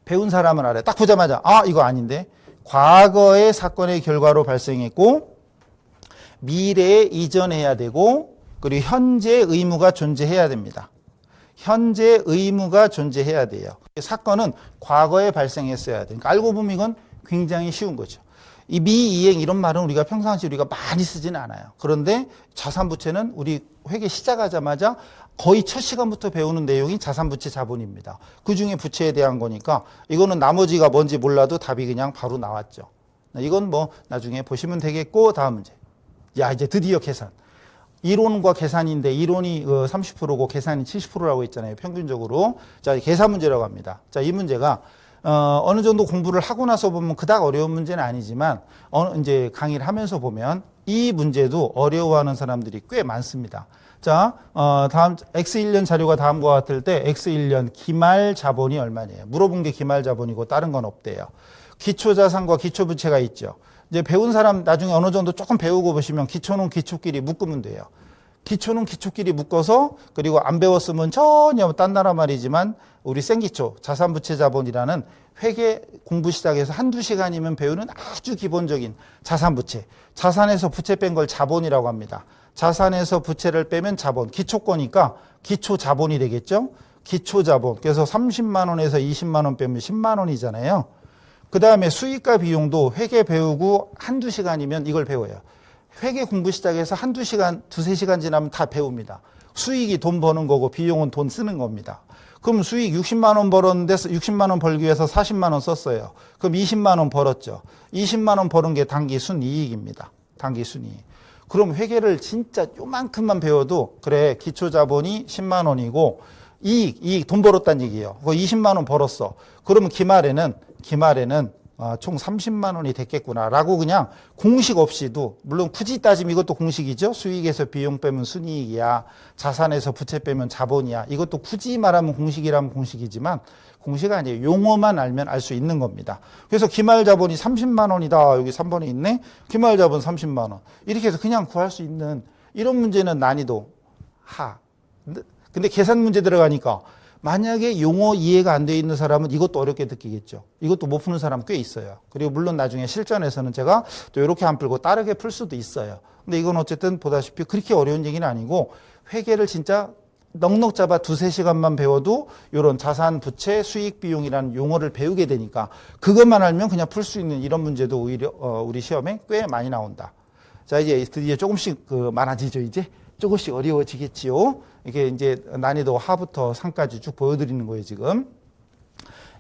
배운 사람은 알아요. 딱 보자마자 이거 아닌데 과거의 사건의 결과로 발생했고 미래에 이전해야 되고 그리고 현재 의무가 존재해야 됩니다. 현재 의무가 존재해야 돼요. 사건은 과거에 발생했어야 돼요. 그러니까 알고 보면 이건 굉장히 쉬운 거죠. 이 미이행 이런 말은 우리가 평상시 우리가 많이 쓰지는 않아요. 그런데 자산부채는 우리 회계 시작하자마자 거의 첫 시간부터 배우는 내용이 자산부채 자본입니다. 그중에 부채에 대한 거니까 이거는 나머지가 뭔지 몰라도 답이 그냥 바로 나왔죠. 이건 뭐 나중에 보시면 되겠고 다음 문제. 이제 드디어 계산. 이론과 계산인데 이론이 30%고 계산이 70%라고 했잖아요. 평균적으로. 자, 계산 문제라고 합니다. 자, 이 문제가 어느 정도 공부를 하고 나서 보면 그닥 어려운 문제는 아니지만 이제 강의를 하면서 보면 이 문제도 어려워하는 사람들이 꽤 많습니다. 자, 다음 X1년 자료가 다음과 같을 때 X1년 기말 자본이 얼마냐. 물어본 게 기말 자본이고 다른 건 없대요. 기초자산과 기초부채가 있죠. 이제 배운 사람 나중에 어느 정도 조금 배우고 보시면 기초는 기초끼리 묶으면 돼요. 기초는 기초끼리 묶어서 그리고 안 배웠으면 전혀 딴 나라 말이지만 우리 생기초 자산부채 자본이라는 회계 공부 시작해서 한두 시간이면 배우는 아주 기본적인 자산부채. 자산에서 부채 뺀 걸 자본이라고 합니다. 자산에서 부채를 빼면 자본. 기초거니까 기초자본이 되겠죠. 기초자본. 그래서 30만 원에서 20만 원 빼면 10만 원이잖아요. 그 다음에 수익과 비용도 회계 배우고 한두 시간이면 이걸 배워요. 회계 공부 시작해서 한두 시간, 두세 시간 지나면 다 배웁니다. 수익이 돈 버는 거고 비용은 돈 쓰는 겁니다. 그럼 수익 60만 원 벌었는데 60만 원 벌기 위해서 40만 원 썼어요. 그럼 20만 원 벌었죠. 20만 원 버는 게 단기 순이익입니다. 단기 순이익. 그럼 회계를 진짜 요만큼만 배워도 그래 기초 자본이 10만 원이고 이익 돈 벌었다는 얘기예요. 그거 20만 원 벌었어. 그러면 기말에는 총 30만 원이 됐겠구나라고 그냥 공식 없이도 물론 굳이 따지면 이것도 공식이죠. 수익에서 비용 빼면 순이익이야. 자산에서 부채 빼면 자본이야. 이것도 굳이 말하면 공식이라면 공식이지만 공식 아니에요. 용어만 알면 알 수 있는 겁니다. 그래서 기말 자본이 30만 원이다. 여기 3번에 있네. 기말 자본 30만 원. 이렇게 해서 그냥 구할 수 있는 이런 문제는 난이도 하. 근데 계산 문제 들어가니까 만약에 용어 이해가 안 돼 있는 사람은 이것도 어렵게 느끼겠죠. 이것도 못 푸는 사람 꽤 있어요. 그리고 물론 나중에 실전에서는 제가 또 이렇게 안 풀고 다르게 풀 수도 있어요. 근데 이건 어쨌든 보다시피 그렇게 어려운 얘기는 아니고 회계를 진짜 넉넉 잡아 두세 시간만 배워도 이런 자산, 부채, 수익, 비용이라는 용어를 배우게 되니까 그것만 알면 그냥 풀 수 있는 이런 문제도 오히려 우리 시험에 꽤 많이 나온다. 자, 이제 드디어 조금씩 많아지죠. 이제 조금씩 어려워지겠지요. 이게 이제 난이도 하부터 상까지 쭉 보여드리는 거예요, 지금.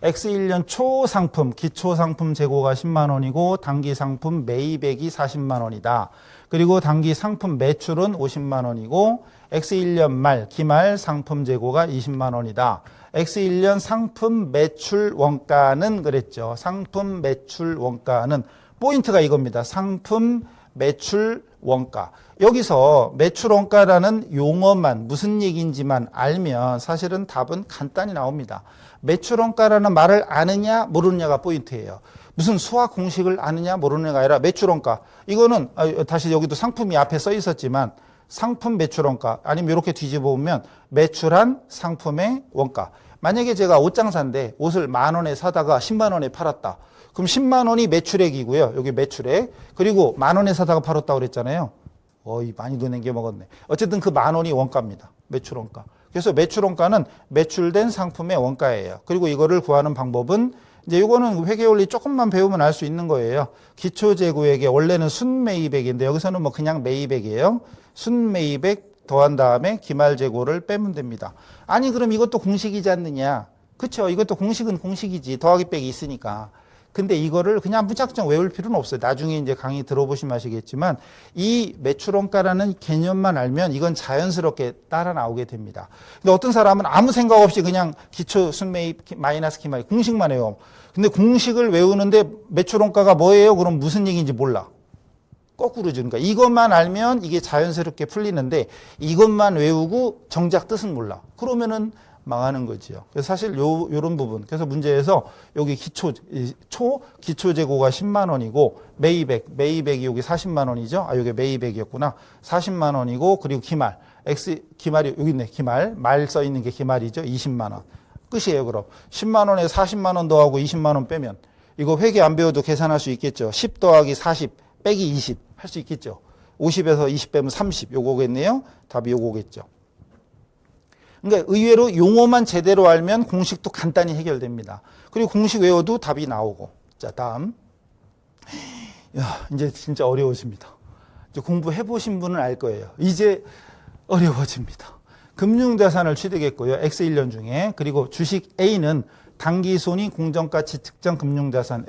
X1년 초 상품, 기초 상품 재고가 10만 원이고 단기 상품 매입액이 40만 원이다. 그리고 단기 상품 매출은 50만 원이고 X1년 말, 기말 상품 재고가 20만 원이다. X1년 상품 매출 원가는 그랬죠. 상품 매출 원가는 포인트가 이겁니다. 상품 매출 원가. 여기서 매출 원가라는 용어만 무슨 얘기인지만 알면 사실은 답은 간단히 나옵니다. 매출 원가라는 말을 아느냐 모르느냐가 포인트예요. 무슨 수학 공식을 아느냐 모르느냐가 아니라 매출 원가. 이거는 다시 여기도 상품이 앞에 써 있었지만 상품 매출 원가 아니면 이렇게 뒤집어 보면 매출한 상품의 원가. 만약에 제가 옷장사인데 옷을 10,000원에 사다가 10만 원에 팔았다. 그럼 10만 원이 매출액이고요. 여기 매출액. 그리고 10,000원에 사다가 팔았다고 그랬잖아요. 많이 돈 내게 먹었네. 어쨌든 그 10,000원이 원가입니다. 매출 원가. 그래서 매출 원가는 매출된 상품의 원가예요. 그리고 이거를 구하는 방법은 이제 이거는 회계원리 조금만 배우면 알 수 있는 거예요. 기초재고액에 원래는 순매입액인데 여기서는 뭐 그냥 매입액이에요. 순매입액 더한 다음에 기말재고를 빼면 됩니다. 아니 그럼 이것도 공식이지 않느냐. 그렇죠. 이것도 공식은 공식이지. 더하기 빼기 있으니까. 근데 이거를 그냥 무작정 외울 필요는 없어요. 나중에 이제 강의 들어보시면 아시겠지만 이 매출원가라는 개념만 알면 이건 자연스럽게 따라 나오게 됩니다. 근데 어떤 사람은 아무 생각 없이 그냥 기초 순매입 마이너스 기말 공식만 외워. 근데 공식을 외우는데 매출원가가 뭐예요? 그럼 무슨 얘기인지 몰라. 거꾸로죠. 그러니까 이것만 알면 이게 자연스럽게 풀리는데 이것만 외우고 정작 뜻은 몰라. 그러면은 망하는 거지요. 그래서 사실 요런 부분. 그래서 문제에서 여기 기초 재고가 10만 원이고 매입액이 여기 40만 원이죠. 여기 매입액이었구나. 40만 원이고 그리고 기말이 여기 있네. 말 써 있는 게 기말이죠. 20만 원. 끝이에요. 그럼 10만 원에 40만 원 더하고 20만 원 빼면 이거 회계 안 배워도 계산할 수 있겠죠. 10 더하기 40 빼기 20 할 수 있겠죠. 50에서 20 빼면 30 요거겠네요. 답이 요거겠죠. 그러니까 의외로 용어만 제대로 알면 공식도 간단히 해결됩니다. 그리고 공식 외워도 답이 나오고. 자, 다음. 이제 진짜 어려워집니다. 이제 공부해 보신 분은 알 거예요. 이제 어려워집니다. 금융자산을 취득했고요. X1년 중에. 그리고 주식 A는 단기손익 공정가치 측정 금융자산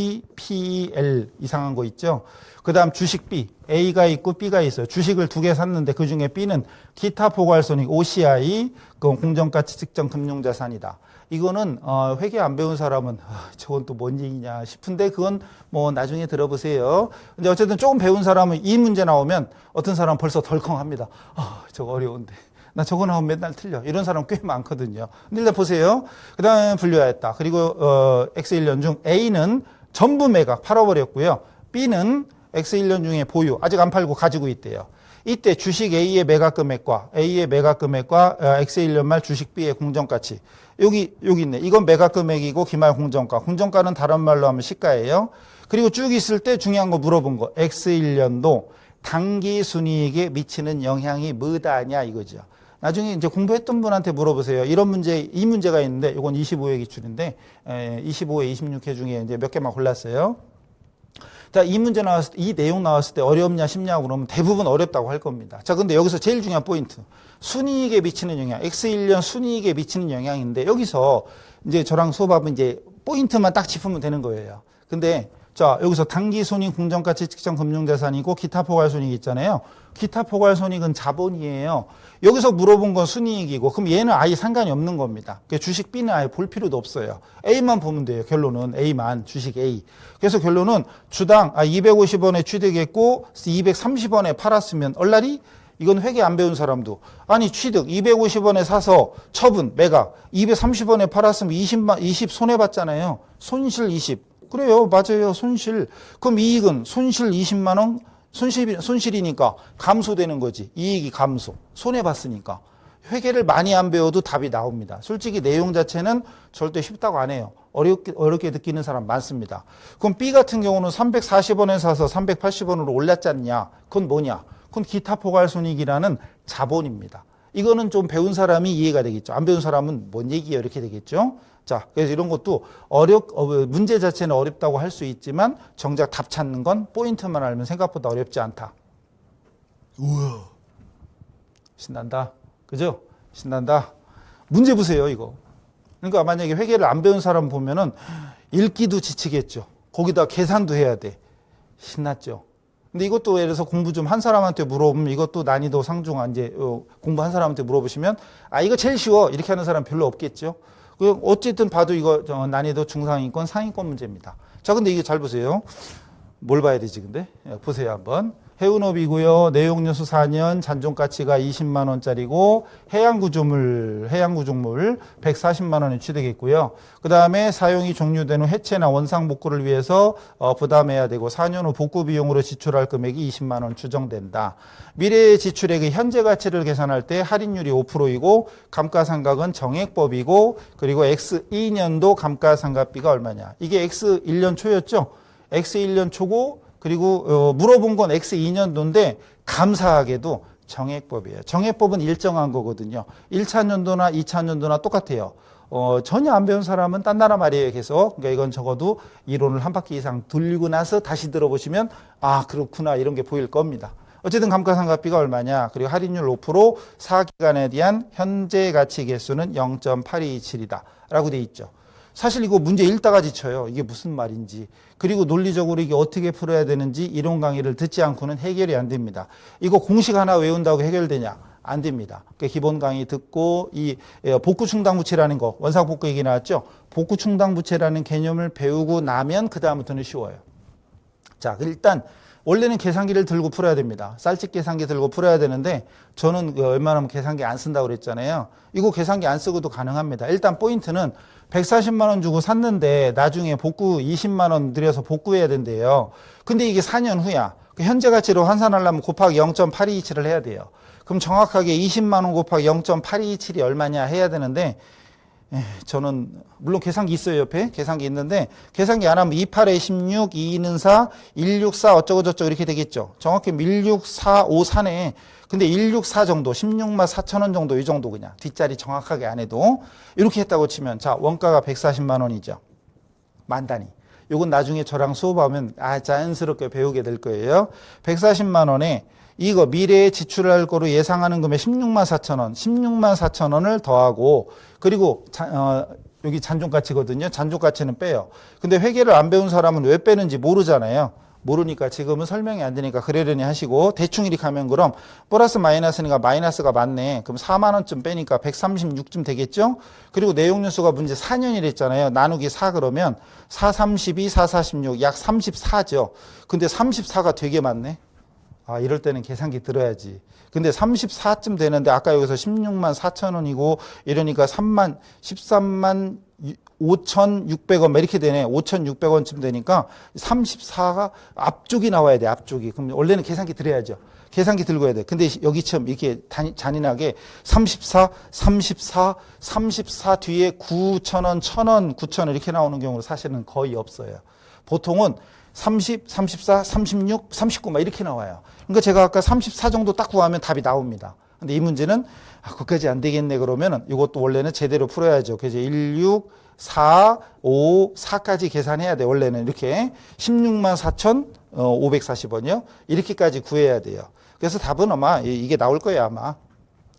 FVPL 이상한 거 있죠. 그 다음 주식 B, A가 있고 B가 있어요. 주식을 2개 샀는데 그 중에 B는 기타 포괄손익 OCI, 그 공정가치 측정 금융자산이다. 이거는 회계 안 배운 사람은 저건 또 뭔 얘기냐 싶은데 그건 뭐 나중에 들어보세요. 근데 어쨌든 조금 배운 사람은 이 문제 나오면 어떤 사람은 벌써 덜컹합니다. 저거 어려운데. 나 저거 나오면 맨날 틀려. 이런 사람 꽤 많거든요. 근데 일단 보세요. 그 다음에 분류하였다. 그리고 X1년 중 A는 전부 매각 팔아버렸고요. B는 X1년 중에 보유 아직 안 팔고 가지고 있대요. 이때 주식 A의 매각 금액과 X1년 말 주식 B의 공정가치 여기 있네. 이건 매각 금액이고 기말 공정가. 공정가는 다른 말로 하면 시가예요. 그리고 쭉 있을 때 중요한 거 물어본 거. X1년도 단기 순이익에 미치는 영향이 뭐다냐 이거죠. 나중에 이제 공부했던 분한테 물어보세요. 이런 문제, 이 문제가 있는데, 이건 25회 기출인데, 25회, 26회 중에 이제 몇 개만 골랐어요. 자, 이 문제 나왔을 때, 이 내용 나왔을 때 어렵냐 쉽냐고 그러면 대부분 어렵다고 할 겁니다. 자, 근데 여기서 제일 중요한 포인트. 순이익에 미치는 영향, X1년 순이익에 미치는 영향인데 여기서 이제 저랑 수업하면 이제 포인트만 딱 짚으면 되는 거예요. 근데 자, 여기서 단기 손익, 공정가치 측정 금융자산이고 기타 포괄손익 있잖아요. 기타 포괄손익은 자본이에요. 여기서 물어본 건 순이익이고 그럼 얘는 아예 상관이 없는 겁니다. 주식 B는 아예 볼 필요도 없어요. A만 보면 돼요. 결론은 A만, 주식 A. 그래서 결론은 주당 250원에 취득했고 230원에 팔았으면 얼라리? 이건 회계 안 배운 사람도 아니 취득 250원에 사서 처분 매각 230원에 팔았으면 20 손해봤잖아요. 손실 20. 그래요. 맞아요. 손실. 그럼 이익은 손실 20만 원 손실이니까 감소되는 거지. 이익이 감소. 손해봤으니까. 회계를 많이 안 배워도 답이 나옵니다. 솔직히 내용 자체는 절대 쉽다고 안 해요. 어렵게 느끼는 사람 많습니다. 그럼 B 같은 경우는 340원에 사서 380원으로 올랐지 않냐? 그건 뭐냐? 그건 기타 포괄손익이라는 자본입니다. 이거는 좀 배운 사람이 이해가 되겠죠. 안 배운 사람은 뭔 얘기예요? 이렇게 되겠죠. 자, 그래서 이런 것도 문제 자체는 어렵다고 할 수 있지만 정작 답 찾는 건 포인트만 알면 생각보다 어렵지 않다. 우와. 신난다. 그죠? 신난다. 문제 보세요, 이거. 그러니까 만약에 회계를 안 배운 사람 보면은 읽기도 지치겠죠. 거기다 계산도 해야 돼. 신났죠. 근데 이것도 예를 들어서 공부 좀 한 사람한테 물어보면 이것도 난이도 상중하 이제 공부 한 사람한테 물어보시면 이거 제일 쉬워. 이렇게 하는 사람 별로 없겠죠. 어쨌든 봐도 이거 난이도 중상위권, 상위권 문제입니다. 자, 근데 이게 잘 보세요. 뭘 봐야 되지, 근데? 보세요, 한번. 해운업이고요. 내용연수 4년, 잔존가치가 20만 원짜리고 해양구조물 140만 원에 취득했고요. 그 다음에 사용이 종료된 후 해체나 원상복구를 위해서 부담해야 되고 4년 후 복구 비용으로 지출할 금액이 20만 원 추정된다. 미래의 지출액의 현재 가치를 계산할 때 할인율이 5%이고 감가상각은 정액법이고 그리고 X2년도 감가상각비가 얼마냐. 이게 X1년 초였죠. X1년 초고 그리고 물어본 건 X2년도인데 감사하게도 정액법이에요. 정액법은 일정한 거거든요. 1차 년도나 2차 년도나 똑같아요. 전혀 안 배운 사람은 딴 나라 말이에요. 계속. 그러니까 이건 적어도 이론을 한 바퀴 이상 돌리고 나서 다시 들어보시면 그렇구나 이런 게 보일 겁니다. 어쨌든 감가상각비가 얼마냐. 그리고 할인율 5% 4기간에 대한 현재 가치 개수는 0.827이다 라고 돼 있죠. 사실 이거 문제 읽다가 지쳐요. 이게 무슨 말인지. 그리고 논리적으로 이게 어떻게 풀어야 되는지 이론 강의를 듣지 않고는 해결이 안 됩니다. 이거 공식 하나 외운다고 해결되냐? 안 됩니다. 그러니까 기본 강의 듣고 이 복구충당부채라는 거, 원상복구 얘기 나왔죠? 복구충당부채라는 개념을 배우고 나면 그 다음부터는 쉬워요. 자, 일단 원래는 계산기를 들고 풀어야 됩니다. 쌀집 계산기 들고 풀어야 되는데 저는 웬만하면 계산기 안 쓴다고 그랬잖아요. 이거 계산기 안 쓰고도 가능합니다. 일단 포인트는 140만 원 주고 샀는데 나중에 복구 20만 원 들여서 복구해야 된대요. 근데 이게 4년 후야. 현재 가치로 환산하려면 곱하기 0.827을 해야 돼요. 그럼 정확하게 20만 원 곱하기 0.827이 얼마냐 해야 되는데 저는 물론 계산기 있어요. 옆에 계산기 있는데 계산기 안 하면 28에 16, 2는 4, 164 어쩌고 저쩌고 이렇게 되겠죠. 정확히 16454네. 근데 164 정도, 16만 4천 원 정도 이 정도 그냥 뒷자리 정확하게 안 해도 이렇게 했다고 치면 자 원가가 140만 원이죠. 만 단위. 요건 나중에 저랑 수업하면 자연스럽게 배우게 될 거예요. 140만 원에 이거 미래에 지출할 거로 예상하는 금액 16만 4천 원, 16만 4천 원을 더하고 그리고 여기 잔존가치거든요. 잔존가치는 빼요. 근데 회계를 안 배운 사람은 왜 빼는지 모르잖아요. 모르니까 지금은 설명이 안 되니까 그러려니 하시고 대충 이렇게 하면 그럼 플러스 마이너스니까 마이너스가 맞네. 그럼 4만 원쯤 빼니까 136쯤 되겠죠? 그리고 내용연수가 문제 4년이랬잖아요. 나누기 4 그러면 4, 32, 4, 46, 약 34죠. 근데 34가 되게 많네. 이럴 때는 계산기 들어야지. 근데 34쯤 되는데 아까 여기서 16만 4천 원이고 이러니까 13만 5,600원 이렇게 되네. 5,600원쯤 되니까 34가 앞쪽이 나와야 돼. 앞쪽이. 그럼 원래는 계산기 들어야죠. 계산기 들고 해야 돼. 근데 여기처럼 이렇게 잔인하게 34, 34, 34 뒤에 9,000원, 1,000원, 9,000원 이렇게 나오는 경우는 사실은 거의 없어요. 보통은 30, 34, 36, 39 막 이렇게 나와요. 그러니까 제가 아까 34 정도 딱 구하면 답이 나옵니다. 근데 이 문제는 그것까지 안 되겠네 그러면은 이것도 원래는 제대로 풀어야죠. 그래서 1, 6, 4, 5, 4까지 계산해야 돼. 원래는 이렇게 16만 4,540원이요. 이렇게까지 구해야 돼요. 그래서 답은 아마 이게 나올 거예요. 아마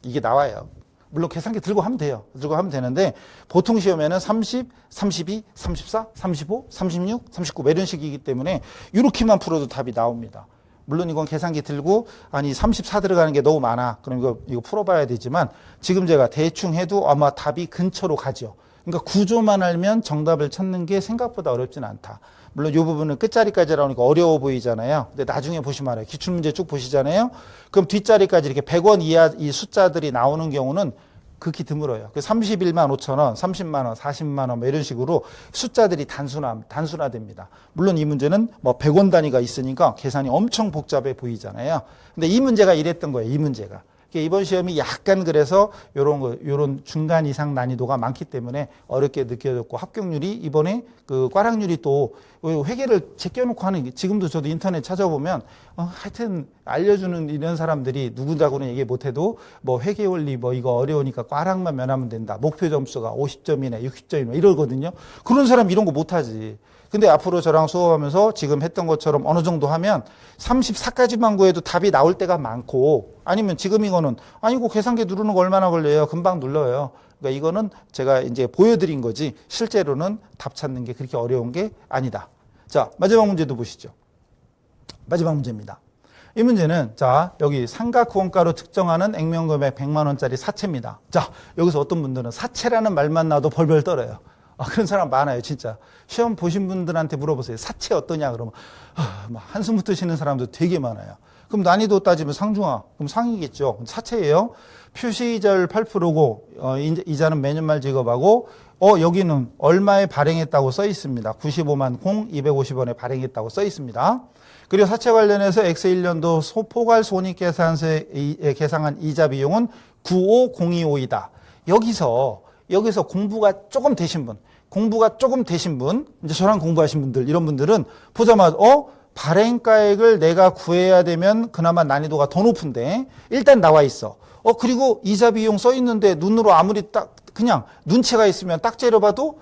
이게 나와요. 물론 계산기 들고 하면 돼요. 들고 하면 되는데 보통 시험에는 30, 32, 34, 35, 36, 39 이런 식이기 때문에 이렇게만 풀어도 답이 나옵니다. 물론 이건 계산기 들고 아니 34 들어가는 게 너무 많아. 그럼 이거 풀어봐야 되지만 지금 제가 대충 해도 아마 답이 근처로 가죠. 그러니까 구조만 알면 정답을 찾는 게 생각보다 어렵진 않다. 물론 이 부분은 끝자리까지 나오니까 어려워 보이잖아요. 근데 나중에 보시면 알아요. 기출문제 쭉 보시잖아요. 그럼 뒷자리까지 이렇게 100원 이하 이 숫자들이 나오는 경우는 극히 드물어요. 31만 5천 원, 30만 원, 40만 원 이런 식으로 숫자들이 단순화됩니다. 물론 이 문제는 뭐 100원 단위가 있으니까 계산이 엄청 복잡해 보이잖아요. 근데 이 문제가 이랬던 거예요. 이 문제가. 이번 시험이 약간 그래서 요런 중간 이상 난이도가 많기 때문에 어렵게 느껴졌고 합격률이 이번에 그 꽈락률이 또 회계를 제껴놓고 하는 게 지금도 저도 인터넷 찾아보면 하여튼 알려주는 이런 사람들이 누구라고는 얘기 못해도 뭐 회계 원리 뭐 이거 어려우니까 꽈락만 면하면 된다. 목표 점수가 50점이네 60점이네 이러거든요. 그런 사람 이런 거 못하지. 근데 앞으로 저랑 수업하면서 지금 했던 것처럼 어느 정도 하면 34까지만 구해도 답이 나올 때가 많고 아니면 지금 이거는 아니고 계산기 누르는 거 얼마나 걸려요? 금방 눌러요. 그러니까 이거는 제가 이제 보여드린 거지 실제로는 답 찾는 게 그렇게 어려운 게 아니다. 자, 마지막 문제도 보시죠. 마지막 문제입니다. 이 문제는 자 여기 삼각후원가로 측정하는 액면금액 100만 원짜리 사채입니다. 자 여기서 어떤 분들은 사채라는 말만 나도 벌벌 떨어요. 그런 사람 많아요, 진짜. 시험 보신 분들한테 물어보세요. 사채 어떠냐? 그러면, 한숨부터 쉬는 사람도 되게 많아요. 그럼 난이도 따지면 상중하. 그럼 상이겠죠. 사채예요. 표시이자율 8%고, 이자는 매년 말 지급하고, 여기는 얼마에 발행했다고 써 있습니다. 95만 250원에 발행했다고 써 있습니다. 그리고 사채 관련해서 X1년도 포괄 손익계산서에 계상한 이자 비용은 95025이다. 여기서 공부가 조금 되신 분, 이제 저랑 공부하신 분들, 이런 분들은 보자마자, 발행가액을 내가 구해야 되면 그나마 난이도가 더 높은데, 일단 나와 있어. 그리고 이자 비용 써 있는데, 눈으로 아무리 그냥 눈치가 있으면 딱 째려봐도,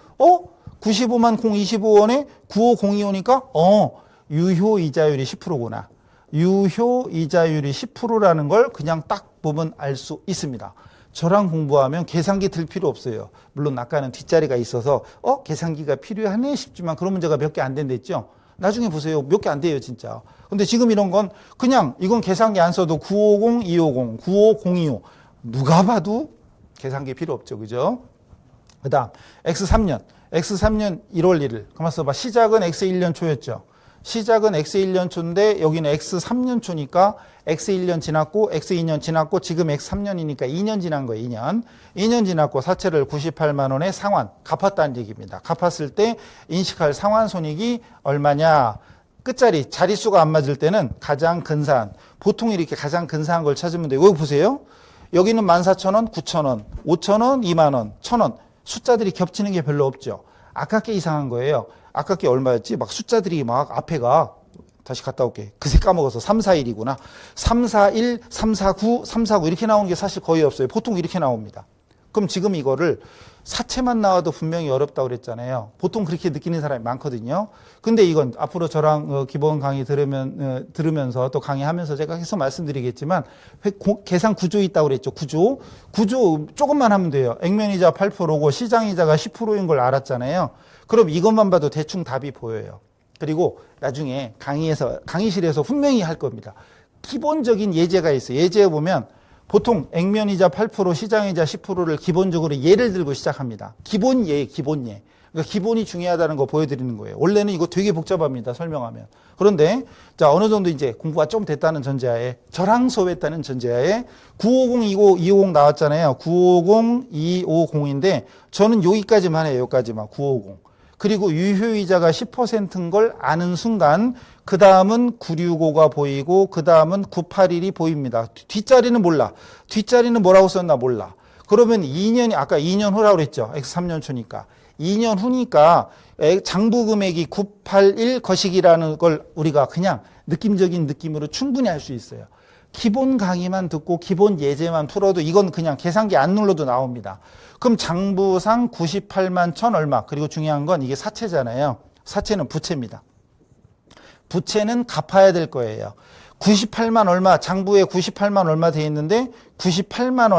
95만 025원에 95025니까, 유효 이자율이 10%구나. 유효 이자율이 10%라는 걸 그냥 딱 보면 알 수 있습니다. 저랑 공부하면 계산기 들 필요 없어요. 물론 아까는 뒷자리가 있어서 계산기가 필요하네 싶지만 그런 문제가 몇 개 안 된댔죠. 나중에 보세요. 몇 개 안 돼요, 진짜. 근데 지금 이런 건 그냥 이건 계산기 안 써도 950, 250, 950, 225 누가 봐도 계산기 필요 없죠. 그죠? 그다음 X3년 1월 1일. 가만 써봐. 시작은 X1년 초였죠. 시작은 X1년 초인데 여기는 X3년 초니까 X1년 지났고 X2년 지났고 지금 X3년이니까 2년 지난 거예요. 2년 지났고 사채를 98만 원에 상환 갚았다는 얘기입니다. 갚았을 때 인식할 상환 손익이 얼마냐. 끝자리 자릿수가 안 맞을 때는 가장 근사한 보통 이렇게 가장 근사한 걸 찾으면 돼요. 여기 보세요. 여기는 14,000원, 9,000원, 5,000원, 2만원, 1,000원 숫자들이 겹치는 게 별로 없죠. 아깝게 이상한 거예요. 아깝게 얼마였지? 막 숫자들이 막 앞에가 다시 갔다 올게. 그새 까먹어서 341이구나. 341, 349, 349 이렇게 나오는 게 사실 거의 없어요. 보통 이렇게 나옵니다. 그럼 지금 이거를 사채만 나와도 분명히 어렵다고 그랬잖아요. 보통 그렇게 느끼는 사람이 많거든요. 근데 이건 앞으로 저랑 기본 강의 들으면서 또 강의하면서 제가 계속 말씀드리겠지만 계산 구조 있다고 그랬죠. 구조 조금만 하면 돼요. 액면이자 8%고 시장이자가 10%인 걸 알았잖아요. 그럼 이것만 봐도 대충 답이 보여요. 그리고 나중에 강의실에서 분명히 할 겁니다. 기본적인 예제가 있어요. 예제에 보면 보통 액면이자 8%, 시장이자 10%를 기본적으로 예를 들고 시작합니다. 기본 예. 그러니까 기본이 중요하다는 거 보여드리는 거예요. 원래는 이거 되게 복잡합니다. 설명하면. 그런데 자 어느 정도 이제 공부가 좀 됐다는 전제하에 저랑 수업했다는 전제하에 950, 250 나왔잖아요. 950, 250인데 저는 여기까지만 해요. 여기까지만 950. 그리고 유효이자가 10%인 걸 아는 순간 그 다음은 965가 보이고 그 다음은 981이 보입니다. 뒷자리는 몰라. 뒷자리는 뭐라고 썼나 몰라. 그러면 2년이 아까 2년 후라고 그랬죠. X3년 초니까. 2년 후니까 장부 금액이 981 거시기라는 걸 우리가 그냥 느낌적인 느낌으로 충분히 알 수 있어요. 기본 강의만 듣고 기본 예제만 풀어도 이건 그냥 계산기 안 눌러도 나옵니다. 그럼 장부상 98만 1,000 얼마. 그리고 중요한 건 이게 사채잖아요. 사채는 부채입니다. 부채는 갚아야 될 거예요. 98만 얼마, 장부에 98만 얼마 돼 있는데 98만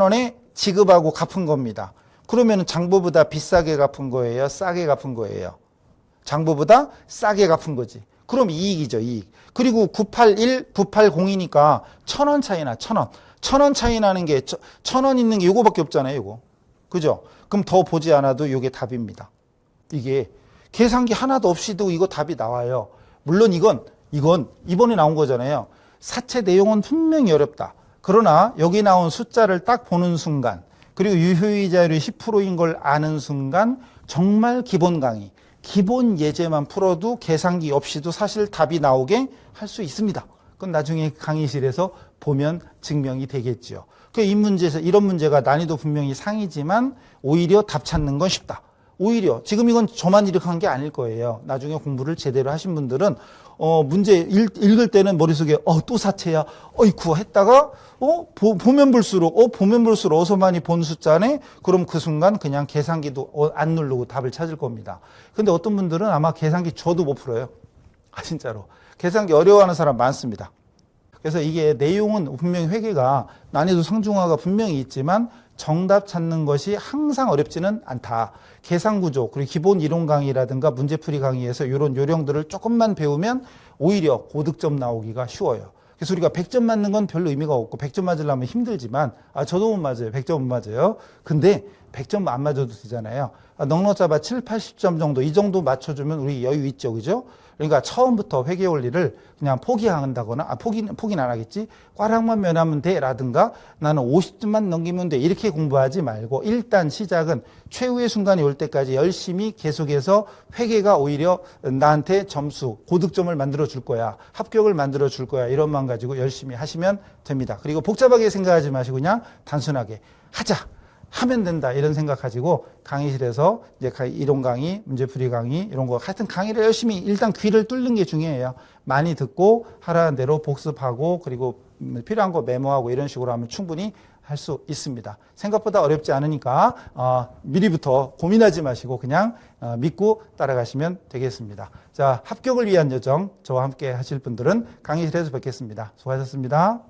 원에 지급하고 갚은 겁니다. 그러면 장부보다 비싸게 갚은 거예요? 싸게 갚은 거예요? 장부보다 싸게 갚은 거지. 그럼 이익이죠, 이익. 그리고 981, 980이니까 1,000원 차이나, 1,000원. 1,000원 차이 나는 게, 1,000원 있는 게 요거밖에 없잖아요, 요거. 그죠? 그럼 더 보지 않아도 요게 답입니다. 이게 계산기 하나도 없이도 이거 답이 나와요. 물론 이건 이번에 나온 거잖아요. 사채 내용은 분명히 어렵다. 그러나 여기 나온 숫자를 딱 보는 순간, 그리고 유효이자율이 10%인 걸 아는 순간 정말 기본 강의, 기본 예제만 풀어도 계산기 없이도 사실 답이 나오게 할 수 있습니다. 그건 나중에 강의실에서 보면 증명이 되겠죠. 이 문제에서 이런 문제가 난이도 분명히 상이지만 오히려 답 찾는 건 쉽다. 오히려 지금 이건 저만 이렇게 한 게 아닐 거예요. 나중에 공부를 제대로 하신 분들은 문제 읽을 때는 머릿속에 또 사채야 어이쿠 했다가 보면 볼수록 어서 많이 본 숫자네. 그럼 그 순간 그냥 계산기도 안 누르고 답을 찾을 겁니다. 근데 어떤 분들은 아마 계산기 줘도 못 풀어요. 진짜로 계산기 어려워하는 사람 많습니다. 그래서 이게 내용은 분명히 회계가 난이도 상중하가 분명히 있지만 정답 찾는 것이 항상 어렵지는 않다. 계산 구조, 그리고 기본 이론 강의라든가 문제풀이 강의에서 이런 요령들을 조금만 배우면 오히려 고득점 나오기가 쉬워요. 그래서 우리가 100점 맞는 건 별로 의미가 없고 100점 맞으려면 힘들지만 저도 못 맞아요. 100점 못 맞아요. 근데 100점 안 맞아도 되잖아요. 넉넉 잡아 7, 80점 정도 이 정도 맞춰주면 우리 여유 있죠. 그죠? 그러니까 처음부터 회계 원리를 그냥 포기한다거나 포기는 안 하겠지. 꽈락만 면하면 돼 라든가 나는 50점만 넘기면 돼 이렇게 공부하지 말고 일단 시작은 최후의 순간이 올 때까지 열심히 계속해서 회계가 오히려 나한테 점수 고득점을 만들어 줄 거야. 합격을 만들어 줄 거야. 이런 마음 가지고 열심히 하시면 됩니다. 그리고 복잡하게 생각하지 마시고 그냥 단순하게 하면 된다 이런 생각 가지고 강의실에서 이제 이론 강의, 문제풀이 강의 이런 거 하여튼 강의를 열심히 일단 귀를 뚫는 게 중요해요. 많이 듣고 하라는 대로 복습하고 그리고 필요한 거 메모하고 이런 식으로 하면 충분히 할 수 있습니다. 생각보다 어렵지 않으니까 미리부터 고민하지 마시고 그냥 믿고 따라가시면 되겠습니다. 자, 합격을 위한 여정 저와 함께 하실 분들은 강의실에서 뵙겠습니다. 수고하셨습니다.